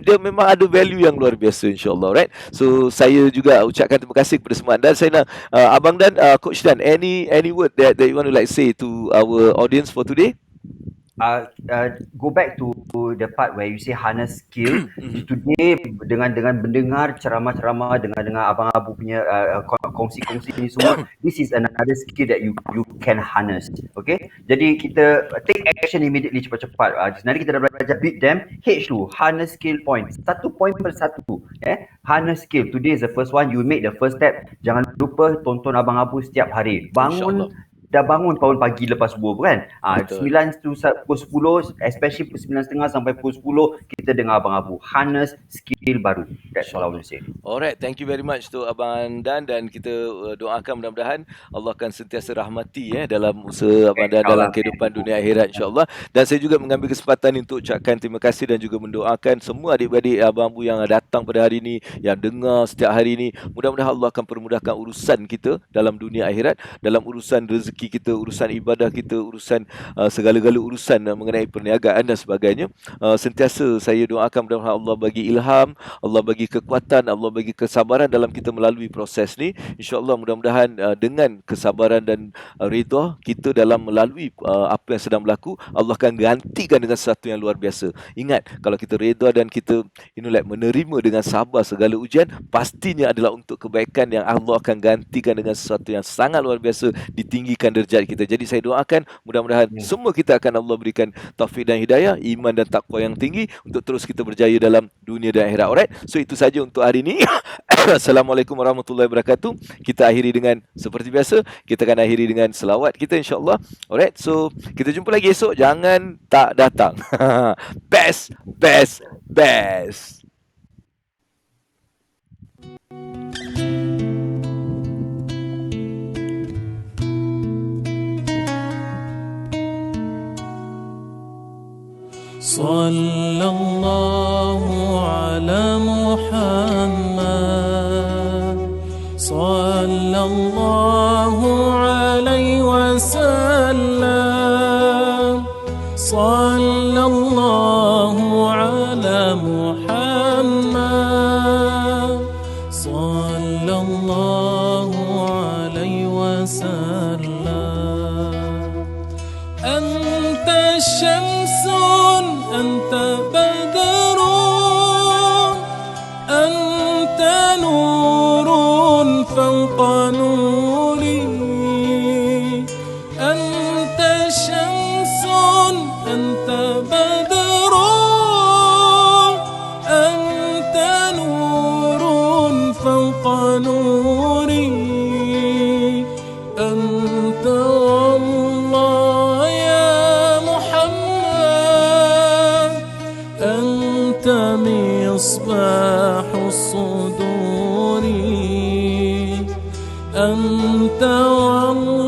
B: dia memang ada value yang luar biasa, insyaAllah. Right? So saya juga ucapkan terima kasih kepada semua anda. Saya nak Abang Dan, Coach Dan, any word that you want to like say to our audience for today?
D: Go back to the part where you say harness skill. Today dengan mendengar ceramah-ceramah, dengan Abang Abu punya kongsi-kongsi ni semua, this is another skill that you can harness. Okay, jadi kita take action immediately, cepat-cepat. Nanti kita dah belajar beat them. H tu harness skill point, satu point per satu. Harness skill, today is the first one. You make the first step. Jangan lupa tonton Abang Abu setiap hari. Bangun, dah bangun pagi lepas subuh kan. 9 tu pukul 10, especially pukul 9.30 sampai pukul 10, kita dengar Abang Abu. Harness skill baru. That's all I want to say.
B: Alright, thank you very much to Abang Dan, dan kita doakan mudah-mudahan Allah akan sentiasa rahmati dalam usaha Abang Dan dalam kehidupan dunia akhirat, insyaAllah. Dan saya juga mengambil kesempatan untuk ucapkan terima kasih dan juga mendoakan semua adik-adik Abang Abu yang datang pada hari ini, yang dengar setiap hari ini. Mudah-mudahan Allah akan permudahkan urusan kita dalam dunia akhirat, dalam urusan rezeki kita, urusan ibadah kita, urusan segala-gala urusan mengenai perniagaan dan sebagainya. Sentiasa saya saya doakan mudah-mudahan Allah bagi ilham, Allah bagi kekuatan, Allah bagi kesabaran dalam kita melalui proses ni. InsyaAllah mudah-mudahan dengan kesabaran dan redha kita dalam melalui apa yang sedang berlaku, Allah akan gantikan dengan sesuatu yang luar biasa. Ingat, kalau kita redha dan kita menerima dengan sabar segala ujian, pastinya adalah untuk kebaikan yang Allah akan gantikan dengan sesuatu yang sangat luar biasa, ditinggikan derajat kita. Jadi saya doakan mudah-mudahan semua kita akan Allah berikan taufik dan hidayah, iman dan takwa yang tinggi untuk terus kita berjaya dalam dunia dan akhirat. Alright, so itu saja untuk hari ini. Assalamualaikum warahmatullahi wabarakatuh. Kita akhiri dengan seperti biasa, kita akan akhiri dengan selawat kita insya-Allah. Alright, so kita jumpa lagi esok. Jangan tak datang. Best.
A: Sallallahu ala Muhammad, sallallahu alaihi wasallam, sallallahu ala Muhammad, sallallahu alaihi wasallam. Anta syamsun, anta badrun, anta nurun fawqa nuri, anta syamsun, anta badrun, anta nurun fawqa nuri, anta Allah ya Muhammad, anta misbahus suduri, anta Allah